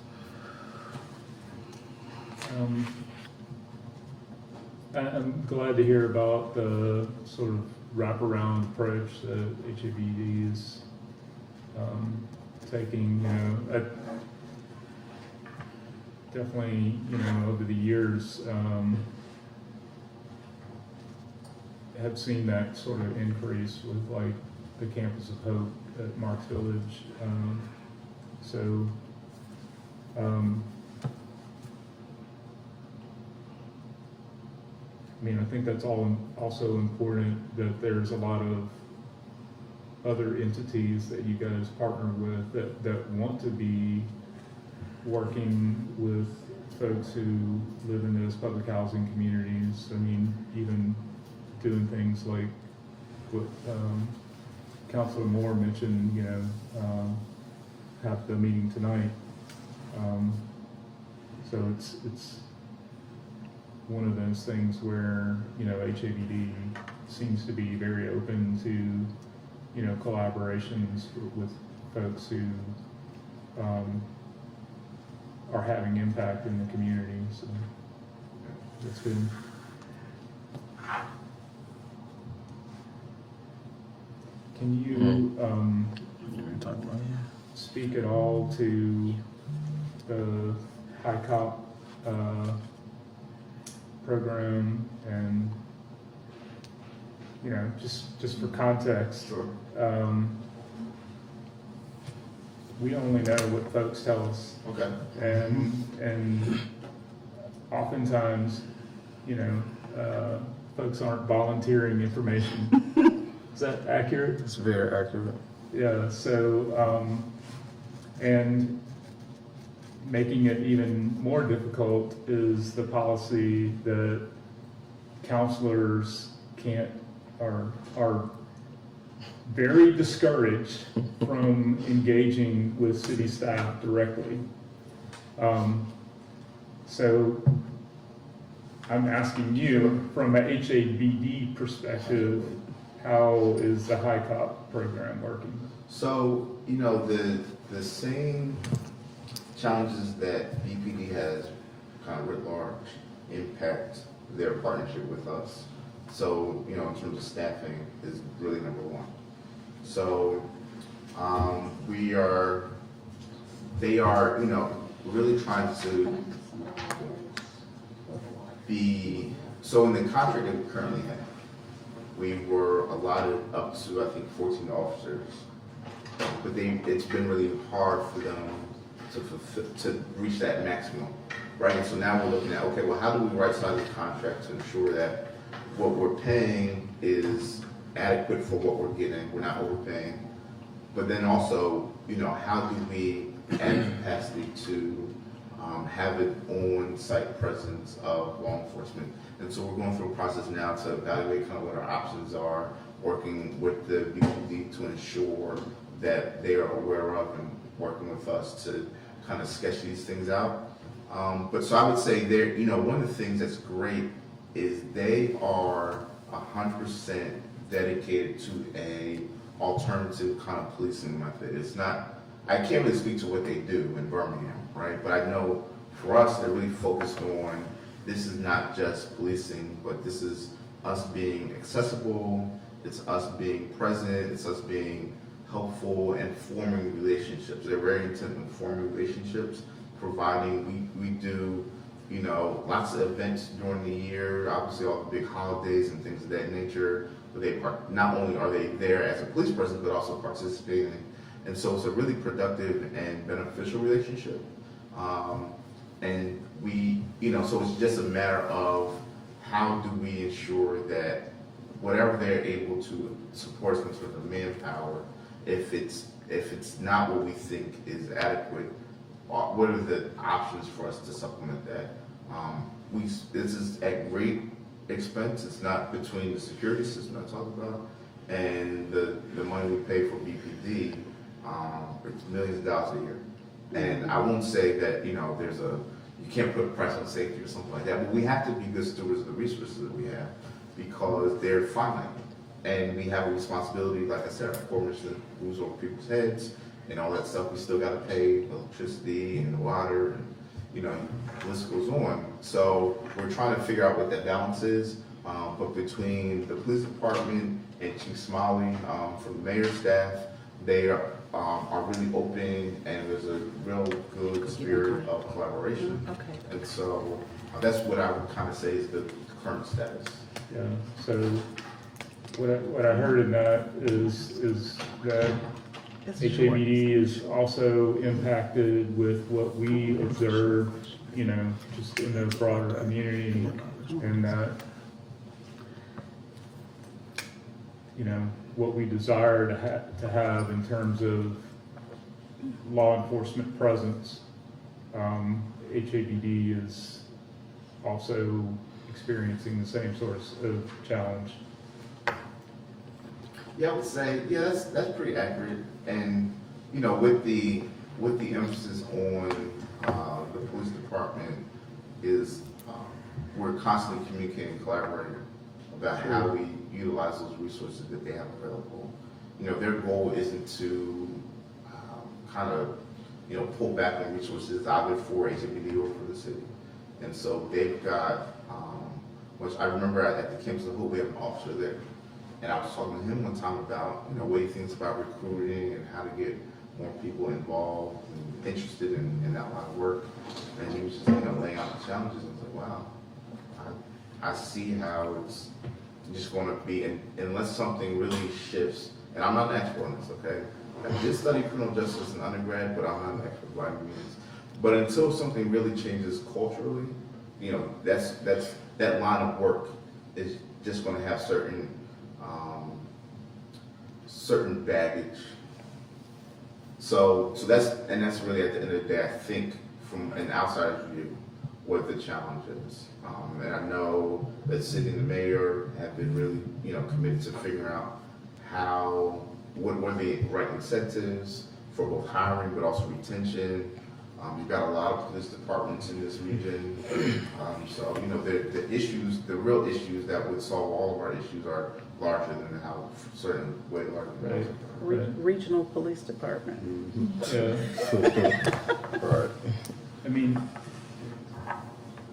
I'm glad to hear about the sort of wraparound approach that HABD is taking. Definitely, over the years, have seen that sort of increase with like the Campus of Hope at Marks Village. I think that's also important that there's a lot of other entities that you guys partner with that want to be working with folks who live in those public housing communities. I mean, even doing things like what Councilor Moore mentioned, at the meeting tonight. So it's one of those things where, HABD seems to be very open to, collaborations with folks who are having impact in the community. So that's good. Can you Talk about it. speak at all to the High Cop program and, just for context, Sure. we only know what folks tell us, Okay. and oftentimes, folks aren't volunteering information. Is that accurate? It's very accurate. Yeah, so, and making it even more difficult is the policy that counselors are very discouraged from engaging with city staff directly. So I'm asking you, from a HABD perspective, how is the High Cop program working? So, the same challenges that BPD has kind of writ large impact their partnership with us. So, in terms of staffing is really number one. So, they are, really trying to so in the contract that we currently have, we were allotted up to, I think, 14 officers, but it's been really hard for them to reach that maximum, right? And so now we're looking at, okay, well, how do we right-size the contract to ensure that what we're paying is adequate for what we're getting, we're not overpaying, but then also, how do we add capacity to have an on-site presence of law enforcement? And so we're going through a process now to evaluate kind of what our options are, working with the BPD to ensure that they are aware of and working with us to kind of sketch these things out. But so I would say one of the things that's great is they are 100% dedicated to a alternative kind of policing method. It's not, I can't really speak to what they do in Birmingham, right? But I know for us, they're really focused on, this is not just policing, but this is us being accessible, it's us being present, it's us being helpful and forming relationships. They're very intent on forming relationships, providing, we do, lots of events during the year, obviously all the big holidays and things of that nature, but not only are they there as a police presence, but also participating. And so it's a really productive and beneficial relationship. And we, so it's just a matter of how do we ensure that whatever they're able to support us in terms of manpower, if it's not what we think is adequate, what are the options for us to supplement that? This is at great expense. It's not between the security system I talked about and the money we pay for BPD. It's millions of dollars a year. And I won't say that, you can't put a price on safety or something like that, but we have to be good stewards of the resources that we have because they're finite. And we have a responsibility, like I said, our formation moves over people's heads and all that stuff. We still got to pay electricity and water and, the list goes on. So we're trying to figure out what that balance is. But between the police department and Chief Smiley from the mayor's staff, they are really open and there's a real good spirit of collaboration. Okay. And so that's what I would kind of say is the current status. Yeah, so what I heard in that is that HABD is also impacted with what we observe, just in the broader community, and that what we desire to have in terms of law enforcement presence. HABD is also experiencing the same sorts of challenge. Yeah, I would say, yeah, that's pretty accurate. And, with the emphasis on, the police department is, we're constantly communicating and collaborating about how we utilize those resources that they have available. Their goal isn't to, kind of, pull back on resources either for HABD or for the city. And so they've got, which I remember at the campus of Hope, we have an officer there. And I was talking to him one time about, what he thinks about recruiting and how to get more people involved and interested in that line of work. And he was just, laying out the challenges. I was like, wow, I see how it's just going to be, unless something really shifts. And I'm not an expert on this, okay? I did study criminal justice in undergrad, but I'm not an expert by any means. But until something really changes culturally, that line of work is just going to have certain baggage. So that's really at the end of the day, I think, from an outsider's view, what the challenge is. And I know that the city and the mayor have been really, committed to figuring out what are the right incentives for both hiring but also retention. You've got a lot of police departments in this region. So, the real issues that would solve all of our issues are larger than how certain way larger than Right. Re- Regional police department. Yeah. Right. I mean,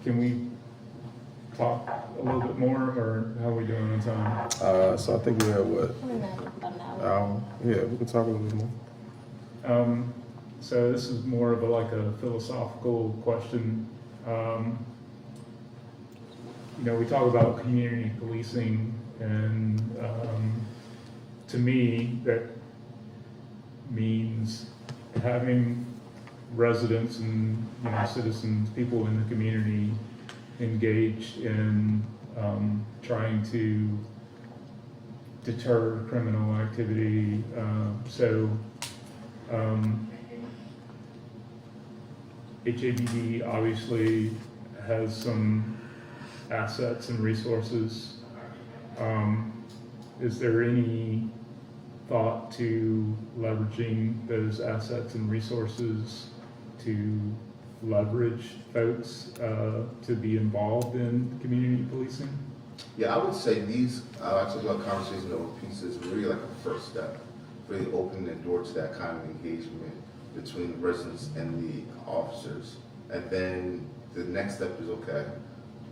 can we talk a little bit more, or how are we doing on time? So I think we have what? We're not about an hour. Yeah, we can talk a little bit more. So this is more of a philosophical question. We talk about community policing, and to me, that means having residents and citizens, people in the community, engaged in trying to deter criminal activity. HABD obviously has some assets and resources. Is there any thought to leveraging those assets and resources to leverage folks to be involved in community policing? Yeah, I would say I took about conversations over pieces, really like a first step, really opening the door to that kind of engagement between the residents and the officers. And then the next step is, okay,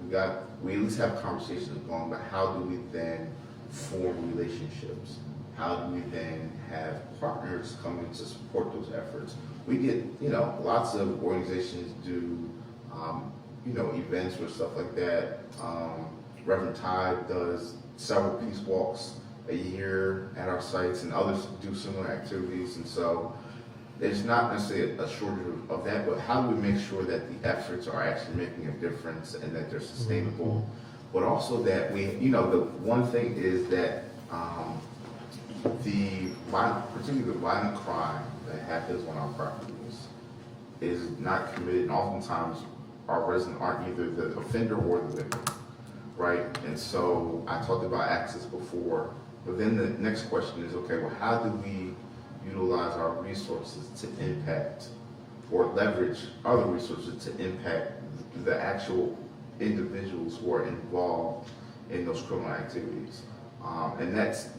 we at least have conversations going, but how do we then form relationships? How do we then have partners come in to support those efforts? We get, lots of organizations do, events or stuff like that. Reverend Tide does several peace walks a year at our sites, and others do similar activities. And so there's not necessarily a shortage of that, but how do we make sure that the efforts are actually making a difference and that they're sustainable? But also that the one thing is that particularly the violent crime that happens on our properties is not committed, and oftentimes our residents aren't either the offender or the victim, right? And so I talked about access before, but then the next question is, okay, well, how do we utilize our resources to impact or leverage other resources to impact the actual individuals who are involved in those criminal activities? And that's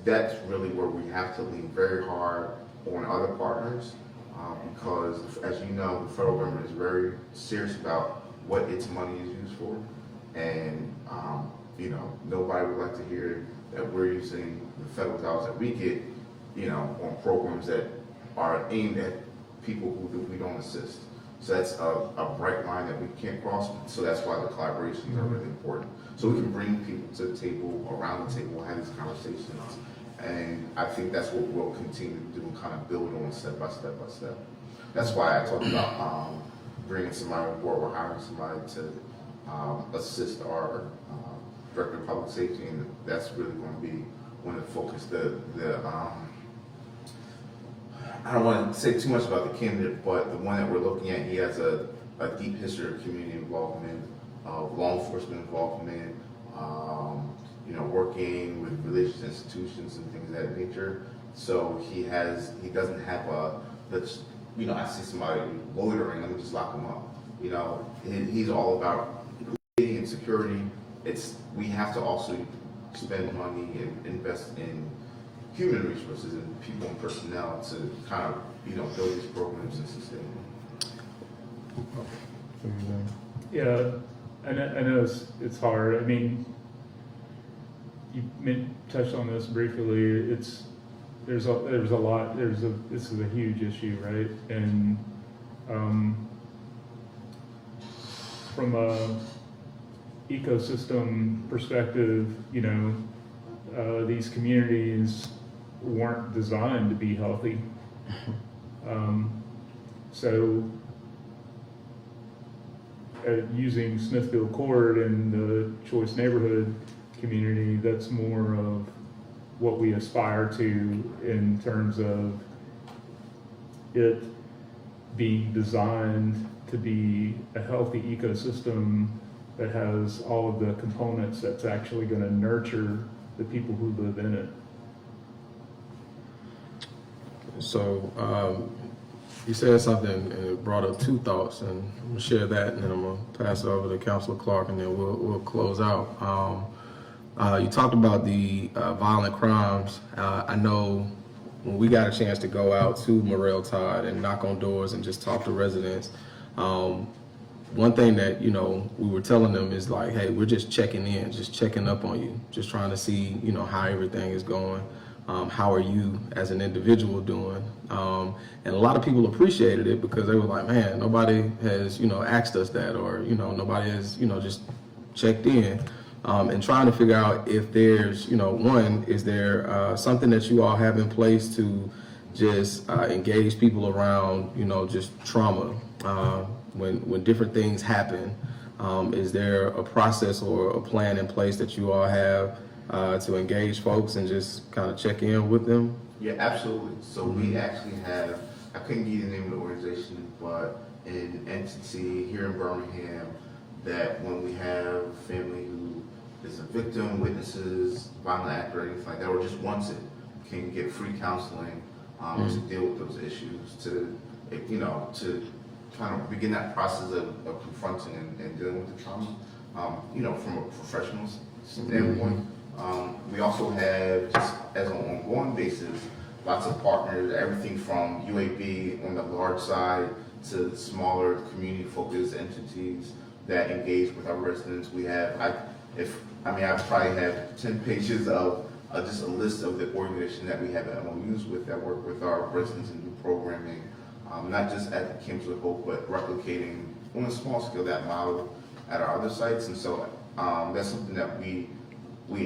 really where we have to lean very hard on other partners, because as you know, the federal government is very serious about what its money is used for. And, nobody would like to hear that we're using the federal dollars that we get, on programs that are aimed at people who we don't assist. So that's a bright line that we can't cross. So that's why the collaborations are really important. So we can bring people to the table, around the table, have these conversations. And I think that's what we'll continue to do and kind of build on step by step by step. That's why I talked about bringing somebody on board, or hiring somebody to assist our Director of Public Safety, and that's really going to be want to focus I don't want to say too much about the candidate, but the one that we're looking at, he has a deep history of community involvement, law enforcement involvement, working with religious institutions and things of that nature. So he doesn't have I see somebody loitering, let me just lock him up. He's all about creating and security. We have to also spend money and invest in human resources and people and personnel to kind of, build these programs and sustain them. Yeah, I know it's hard. I mean, you touched on this briefly. There's a lot. This is a huge issue, right? And from a ecosystem perspective, these communities weren't designed to be healthy. So using Smithfield Court and the Choice neighborhood community, that's more of what we aspire to in terms of it being designed to be a healthy ecosystem that has all of the components that's actually going to nurture the people who live in it. So you said something and it brought up two thoughts, and I'm gonna share that, and then I'm gonna pass it over to Councilor Clark, and then we'll close out. You talked about the violent crimes. I know when we got a chance to go out to Morrell Todd and knock on doors and just talk to residents, one thing that we were telling them is like, hey, we're just checking in, just checking up on you, just trying to see how everything is going. How are you as an individual doing? And a lot of people appreciated it because they were like, man, nobody has, asked us that, or, nobody has, just checked in, and trying to figure out if there's, one, is there something that you all have in place to just engage people around, just trauma, when different things happen? Is there a process or a plan in place that you all have to engage folks and just kind of check in with them? Yeah, absolutely. So we actually have, I couldn't give you the name of the organization, but an entity here in Birmingham that when we have family who is a victim, witnesses, violent act or anything like that, or just wants it, can get free counseling to deal with those issues, to kind of begin that process of confronting and dealing with the trauma, from a professional standpoint. We also have, just as an ongoing basis, lots of partners, everything from UAB on the large side to smaller community-focused entities that engage with our residents. We have, I probably have 10 pages of just a list of the organizations that we have MOUs with that work with our residents and do programming, not just at the Camps of Hope, but replicating on a small scale that model at our other sites. And so that's something that we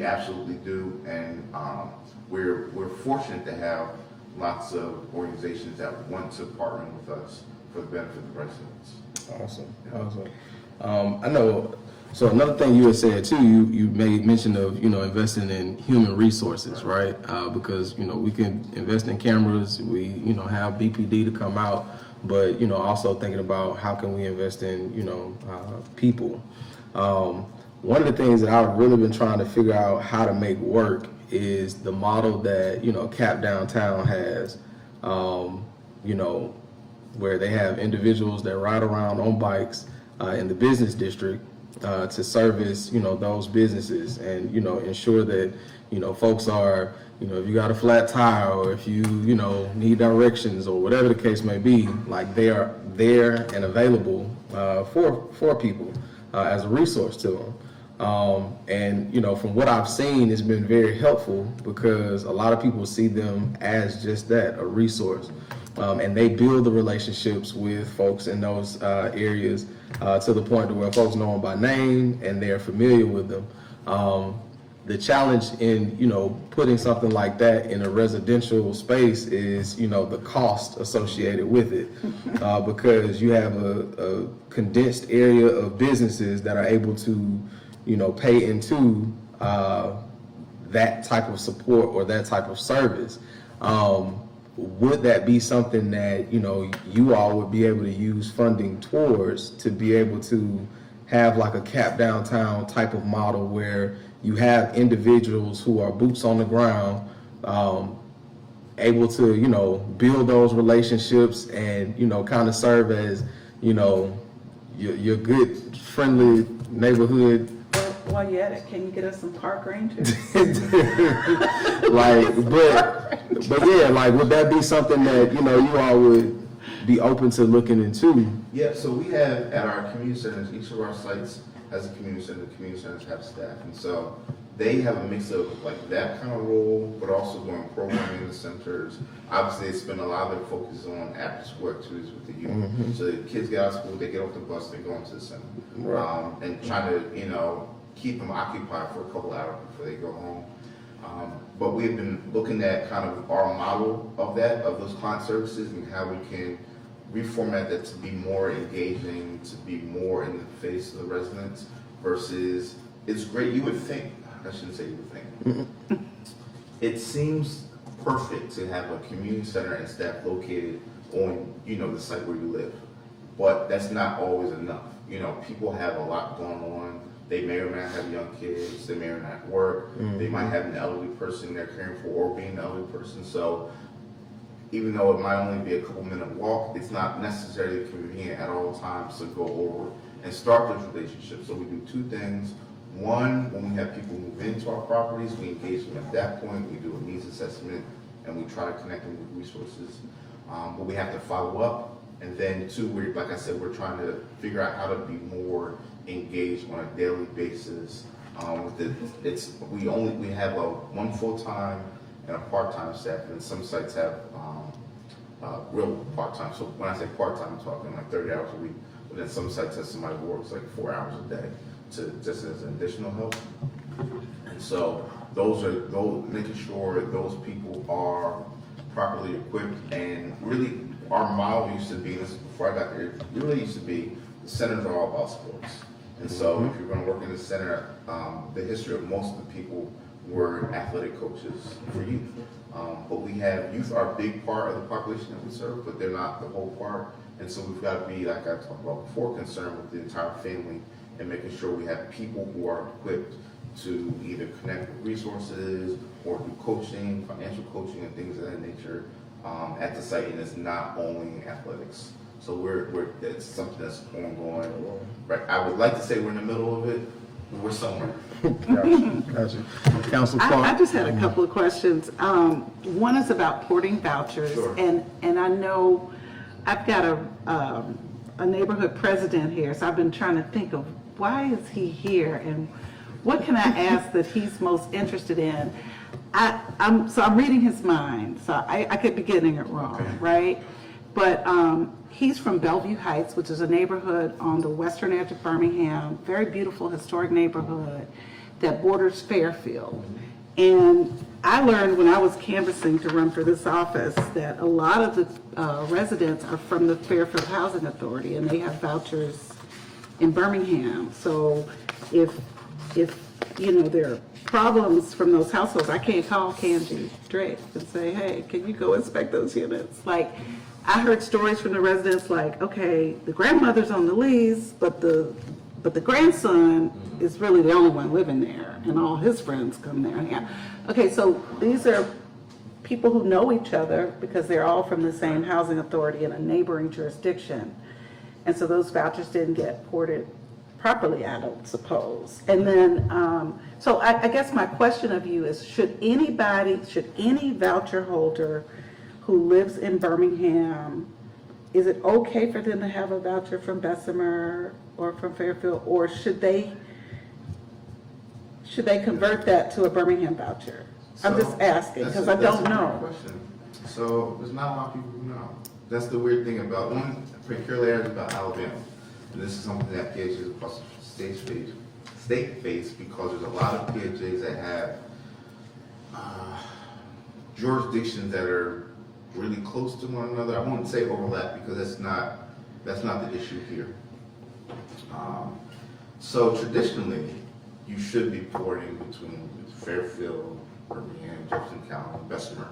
absolutely do, and we're fortunate to have lots of organizations that want to partner with us for the benefit of the residents. Awesome. I know. So another thing you had said too, you made mention of investing in human resources, right? Because we can invest in cameras, we have BPD to come out, but also thinking about how can we invest in people. One of the things that I've really been trying to figure out how to make work is the model that, CAP Downtown has, where they have individuals that ride around on bikes in the business district to service, those businesses and, ensure that, folks are, if you got a flat tire or if you, need directions or whatever the case may be, like they are there and available for people as a resource to them. And from what I've seen, it's been very helpful because a lot of people see them as just that, a resource. And they build the relationships with folks in those areas to the point to where folks know them by name and they're familiar with them. The challenge in, putting something like that in a residential space is, the cost associated with it, because you have a condensed area of businesses that are able to, pay into that type of support or that type of service. Would that be something that, you know, you all would be able to use funding towards to be able to have like a cap downtown type of model where you have individuals who are boots on the ground, able to, you know, build those relationships and, you know, kind of serve as, you know, your good, friendly neighborhood. While you're at it, can you get us some park rangers? Like, but yeah, like, would that be something that, you know, you all would be open to looking into? Yeah, so we have at our community centers, each of our sites has a community center, the community centers have staff. And so they have a mix of like that kind of role, but also doing programming in the centers. Obviously, they spend a lot of their focus on after school activities with the youth. So the kids get out of school, they get off the bus, they go into the center. Right. And trying to, you know, keep them occupied for a couple hours before they go home. But we've been looking at kind of our model of that, of those client services and how we can reformat that to be more engaging, to be more in the face of the residents versus, it's great, you would think, I shouldn't say you would think. It seems perfect to have a community center and staff located on, you know, the site where you live. But that's not always enough. You know, people have a lot going on. They may or may not have young kids, they may or not work, they might have an elderly person they're caring for or being an elderly person. So even though it might only be a couple minute walk, it's not necessarily convenient at all times to go over and start those relationships. So we do two things. One, when we have people move into our properties, we engage them at that point, we do a needs assessment, and we try to connect them with resources. But we have to follow up. And then two, we're, like I said, we're trying to figure out how to be more engaged on a daily basis. We have one full-time and a part-time staff, and some sites have real part-time. So when I say part-time, I'm talking like 30 hours a week. But then some sites have somebody who works like 4 hours a day to just as an additional help. And so making sure those people are properly equipped. And really, our model used to be, this is before I got there, it really used to be the centers are all about sports. And so if you're going to work in the center, the history of most of the people were athletic coaches for youth. But we have youth are a big part of the population that we serve, but they're not the whole part. And so we've got to be, like I talked about before, concerned with the entire family and making sure we have people who are equipped to either connect with resources or do coaching, financial coaching and things of that nature at the site. And it's not only athletics. So it's something that's ongoing. Right. I would like to say we're in the middle of it, but we're somewhere. Gotcha. Council Clark. I just had a couple of questions. One is about porting vouchers, Sure. and I know I've got a neighborhood president here, so I've been trying to think of why is he here and what can I ask that he's most interested in. I'm reading his mind, so I could be getting it wrong, Okay. right? But he's from Bellevue Heights, which is a neighborhood on the western edge of Birmingham, very beautiful historic neighborhood that borders Fairfield. And I learned when I was canvassing to run for this office that a lot of the residents are from the Fairfield Housing Authority, and they have vouchers in Birmingham. So if you know there are problems from those households, I can't call Kanji Drake and say, hey, can you go inspect those units? Like, I heard stories from the residents like, okay, the grandmother's on the lease, but the grandson is really the only one living there, and all his friends come there. Yeah. Okay, so these are people who know each other because they're all from the same housing authority in a neighboring jurisdiction. And so those vouchers didn't get ported properly, I don't suppose. And then, so I guess my question of you is, should any voucher holder who lives in Birmingham, is it okay for them to have a voucher from Bessemer or from Fairfield, or should they convert that to a Birmingham voucher? I'm just asking, because I don't know. Question. So there's not a lot of people who know. That's the weird thing about one peculiarity about Alabama. And this is something that PHAs across the state face because there's a lot of PHAs that have jurisdictions that are really close to one another. I won't say overlap because that's not the issue here. So traditionally, you should be porting between Fairfield, Birmingham, Jefferson County, Bessemer.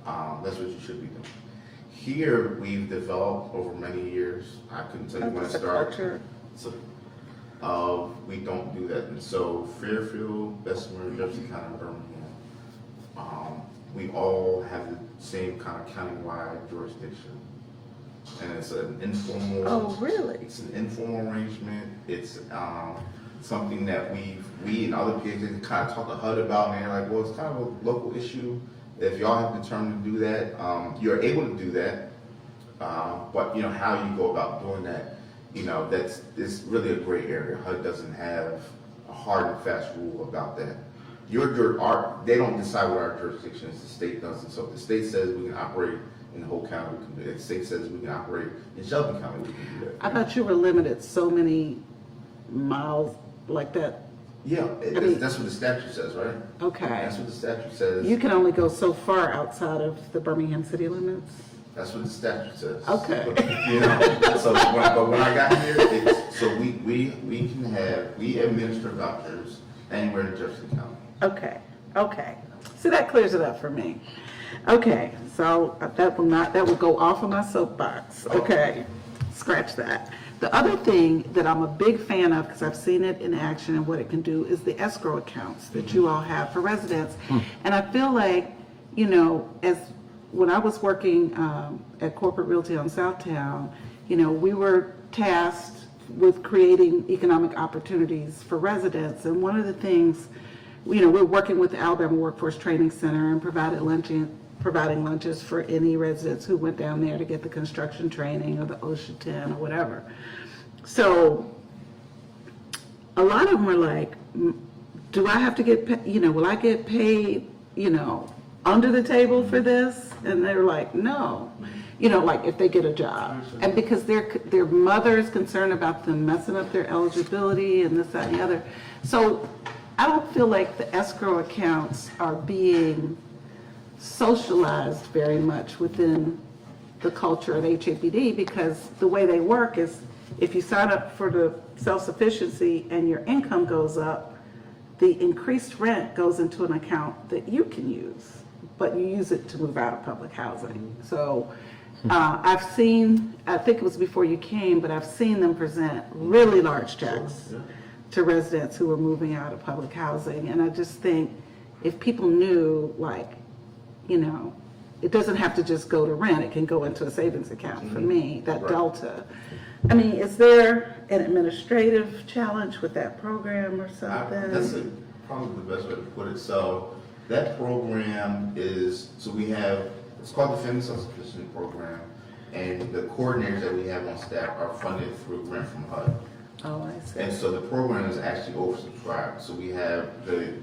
That's what you should be doing. Here, we've developed over many years, I couldn't tell you when it It's a started. culture. So, we don't do that. And so Fairfield, Bessemer, Jefferson County, Birmingham, we all have the same kind of countywide jurisdiction. And it's an informal. Oh, really? It's an informal arrangement. It's something that we and other people kind of talk to HUD about, and they're like, well, it's kind of a local issue. If y'all have determined to do that, you're able to do that. But you know how you go about doing that. You know, it's really a gray area. HUD doesn't have a hard and fast rule about that. They don't decide what our jurisdiction is. The state doesn't. So if the state says we can operate in the whole county, we can do it. If the state says we can operate in Shelby County, we can do that. I thought you were limited so many miles like that. Yeah, mean- that's what the statute says, right? Okay. That's what the statute says. You can only go so far outside of the Birmingham city limits? That's what the statute says. Okay. You know, so when I got here, we administer vouchers anywhere in Jefferson County. Okay. See, that clears it up for me. Okay, so that will go off of my soapbox. Okay, scratch that. The other thing that I'm a big fan of, because I've seen it in action and what it can do, is the escrow accounts that you all have for residents. And I feel like, you know, when I was working at Corporate Realty on Southtown, you know, we were tasked with creating economic opportunities for residents. And one of the things, you know, we're working with the Alabama Workforce Training Center and providing lunches for any residents who went down there to get the construction training or the OSHA 10 or whatever. So a lot of them were like, do I have to get, will I get paid, under the table for this? And they're like, no, like if they get a job. And because their mother is concerned about them messing up their eligibility and this, that, and the other. So I don't feel like the escrow accounts are being socialized very much within the culture of HAPD, because the way they work is if you sign up for the self-sufficiency and your income goes up, the increased rent goes into an account that you can use, but you use it to move out of public housing. So I've seen, I think it was before you came, but I've seen them present really large checks to residents who are moving out of public housing. And I just think if people knew, it doesn't have to just go to rent, it can go into a savings account for me, that delta. I mean, is there an administrative challenge with that program or something? That's probably the best way to put it. So that program is, it's called the Family Self-Sufficiency Program, and the coordinators that we have on staff are funded through a grant from HUD. Oh, I see. And so the program is actually oversubscribed. So we have the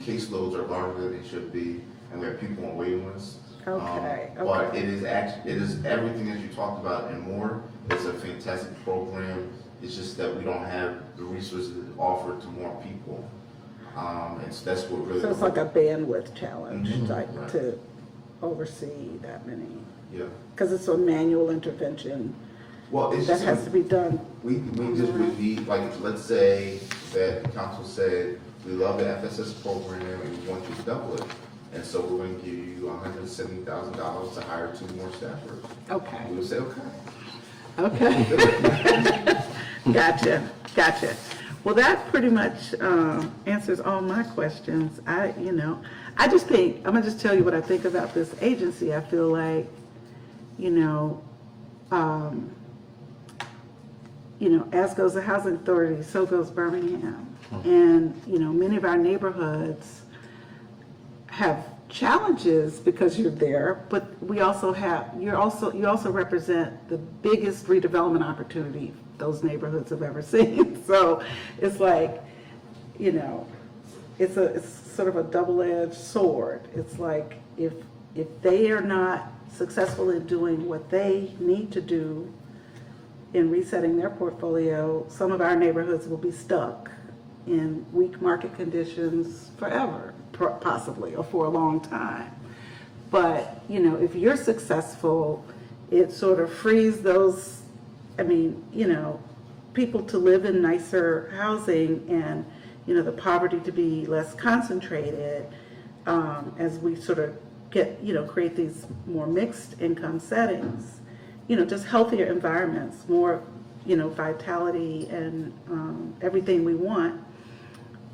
caseloads are larger than they should be, and we have people on waiting lists. Okay. But it is everything that you talked about and more. It's a fantastic program. It's just that we don't have the resources to offer to more people. And so that's what really. So it's like a bandwidth challenge, like Right. to oversee that many, Yeah. because it's a manual intervention Well, it's that just. has to be done. We just would need, like, let's say that the council said, we love the FSS program and we want you to double it. And so we're going to give you $170,000 to hire 2 more staffers. Okay. We would say, okay. Okay. Gotcha. Well, that pretty much answers all my questions. I just think, I'm gonna just tell you what I think about this agency. I feel like, as goes the housing authority, so goes Birmingham. And, many of our neighborhoods have challenges because you're there, but you also represent the biggest redevelopment opportunity those neighborhoods have ever seen. So it's like, it's sort of a double-edged sword. It's like if they are not successful in doing what they need to do in resetting their portfolio, some of our neighborhoods will be stuck in weak market conditions forever, possibly, or for a long time. But, if you're successful, it sort of frees those, people to live in nicer housing, and the poverty to be less concentrated, as we sort of get, create these more mixed income settings, just healthier environments, more, vitality and everything we want.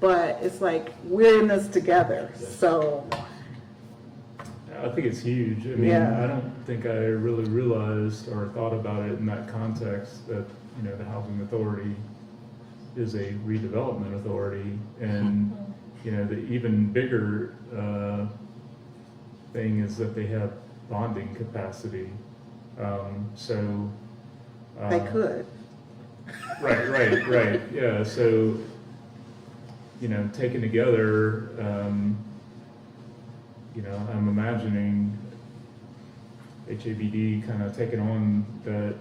But it's like, we're in this together, so. I think it's huge. I mean, Yeah. I don't think I really realized or thought about it in that context that, the Housing Authority is a redevelopment authority. And, the even bigger thing is that they have bonding capacity. So. They could. Right. Yeah, so, taken together, I'm imagining HABD kind of taking on that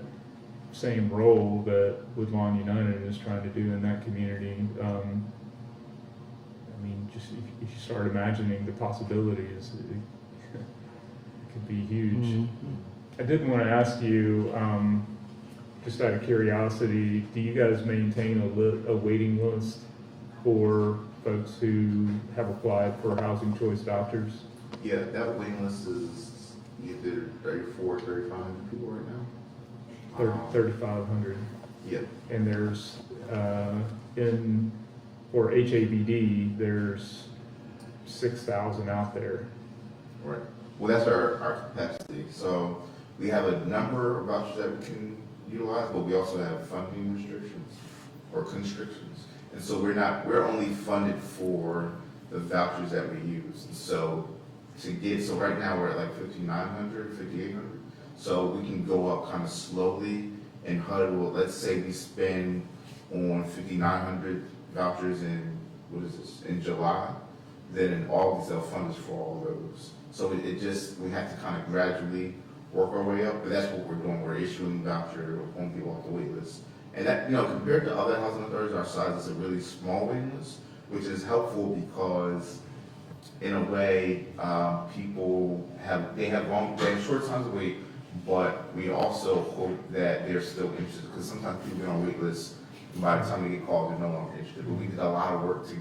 same role that Woodlawn United is trying to do in that community. I mean, just if you start imagining the possibilities, it could be huge. I did want to ask you, just out of curiosity, do you guys maintain a waiting list for folks who have applied for housing choice vouchers? Yeah, that waiting list is either 34, 3,500 people right now. 3,500. Yeah, And there's, for HABD, there's 6,000 out there. right. Well, that's our capacity. So we have a number of vouchers that we can utilize, but we also have funding restrictions or constrictions. And so we're only funded for the vouchers that we use. And so right now we're at like 5,900, 5,800. So we can go up kind of slowly and HUD will, let's say we spend on 5,900 vouchers in July, then in August they'll fund us for all those. So we have to kind of gradually work our way up, but that's what we're doing. We're issuing voucher, we're pulling people off the wait list. And that, compared to other housing authorities our size, it's a really small waiting list, which is helpful because in a way, people have short times to wait, but we also hope that they're still interested, because sometimes people get on wait lists, and by the time they get called, they're no longer interested. But we did a lot of work to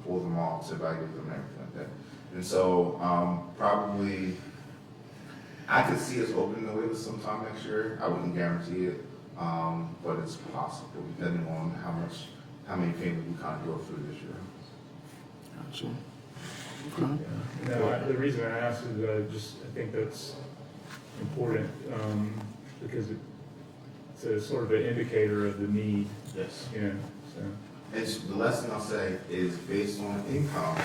pull them off, to evaluate them and everything like that. And so, probably, I could see us opening the wait list sometime next year. I wouldn't guarantee it, but it's possible, depending on how many families we kind of go through this year. Gotcha. Okay. Yeah. No, the reason I asked is I think that's important, because it's a sort of an indicator of the need, Yes. so. And the lesson I'll say is based on income,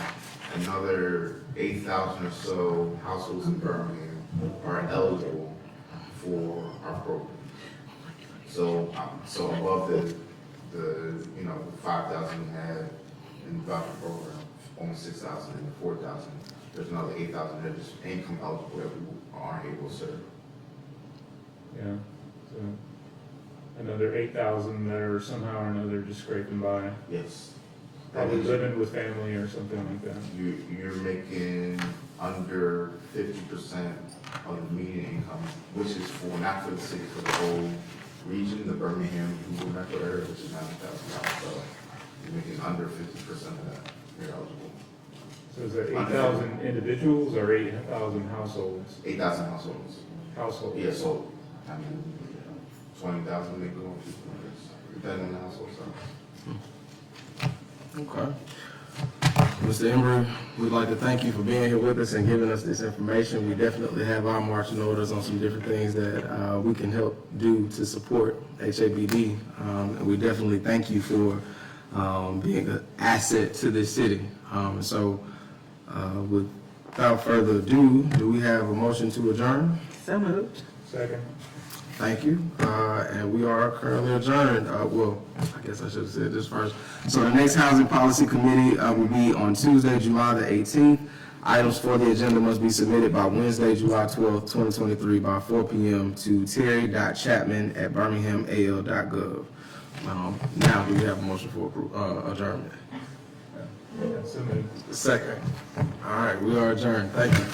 another 8,000 or so households in Birmingham are eligible for our program. So above the 5,000 we had in the voucher program, almost 6,000 and 4,000, there's another 8,000 that are just income eligible that we aren't able to serve. Yeah, so another 8,000 that are somehow or another just scraping by, Yes. probably living with family or something like that. You're making under 50% of the median income, which is not for the city, for the whole region, the Birmingham, Google metro area, which is $90,000. So you're making under 50% of that. You're eligible. So is that 8,000 individuals or 8,000 households? 8,000 households. Households? Yeah, so 20,000 maybe, depending on the household size. Okay. Mr. Embry, we'd like to thank you for being here with us and giving us this information. We definitely have our marching orders on some different things that we can help do to support HABD. And we definitely thank you for being an asset to this city. So without further ado, do we have a motion to adjourn? So moved. Second. Thank you. And we are currently adjourned. Well, I guess I should have said this first. So the next Housing Policy Committee will be on Tuesday, July the 18th. Items for the agenda must be submitted by Wednesday, July 12th, 2023 by 4 p.m. to terry.chapman@birminghamal.gov. Now, do we have a motion for adjournment? Yeah, so moved. Second. All right, we are adjourned. Thank you.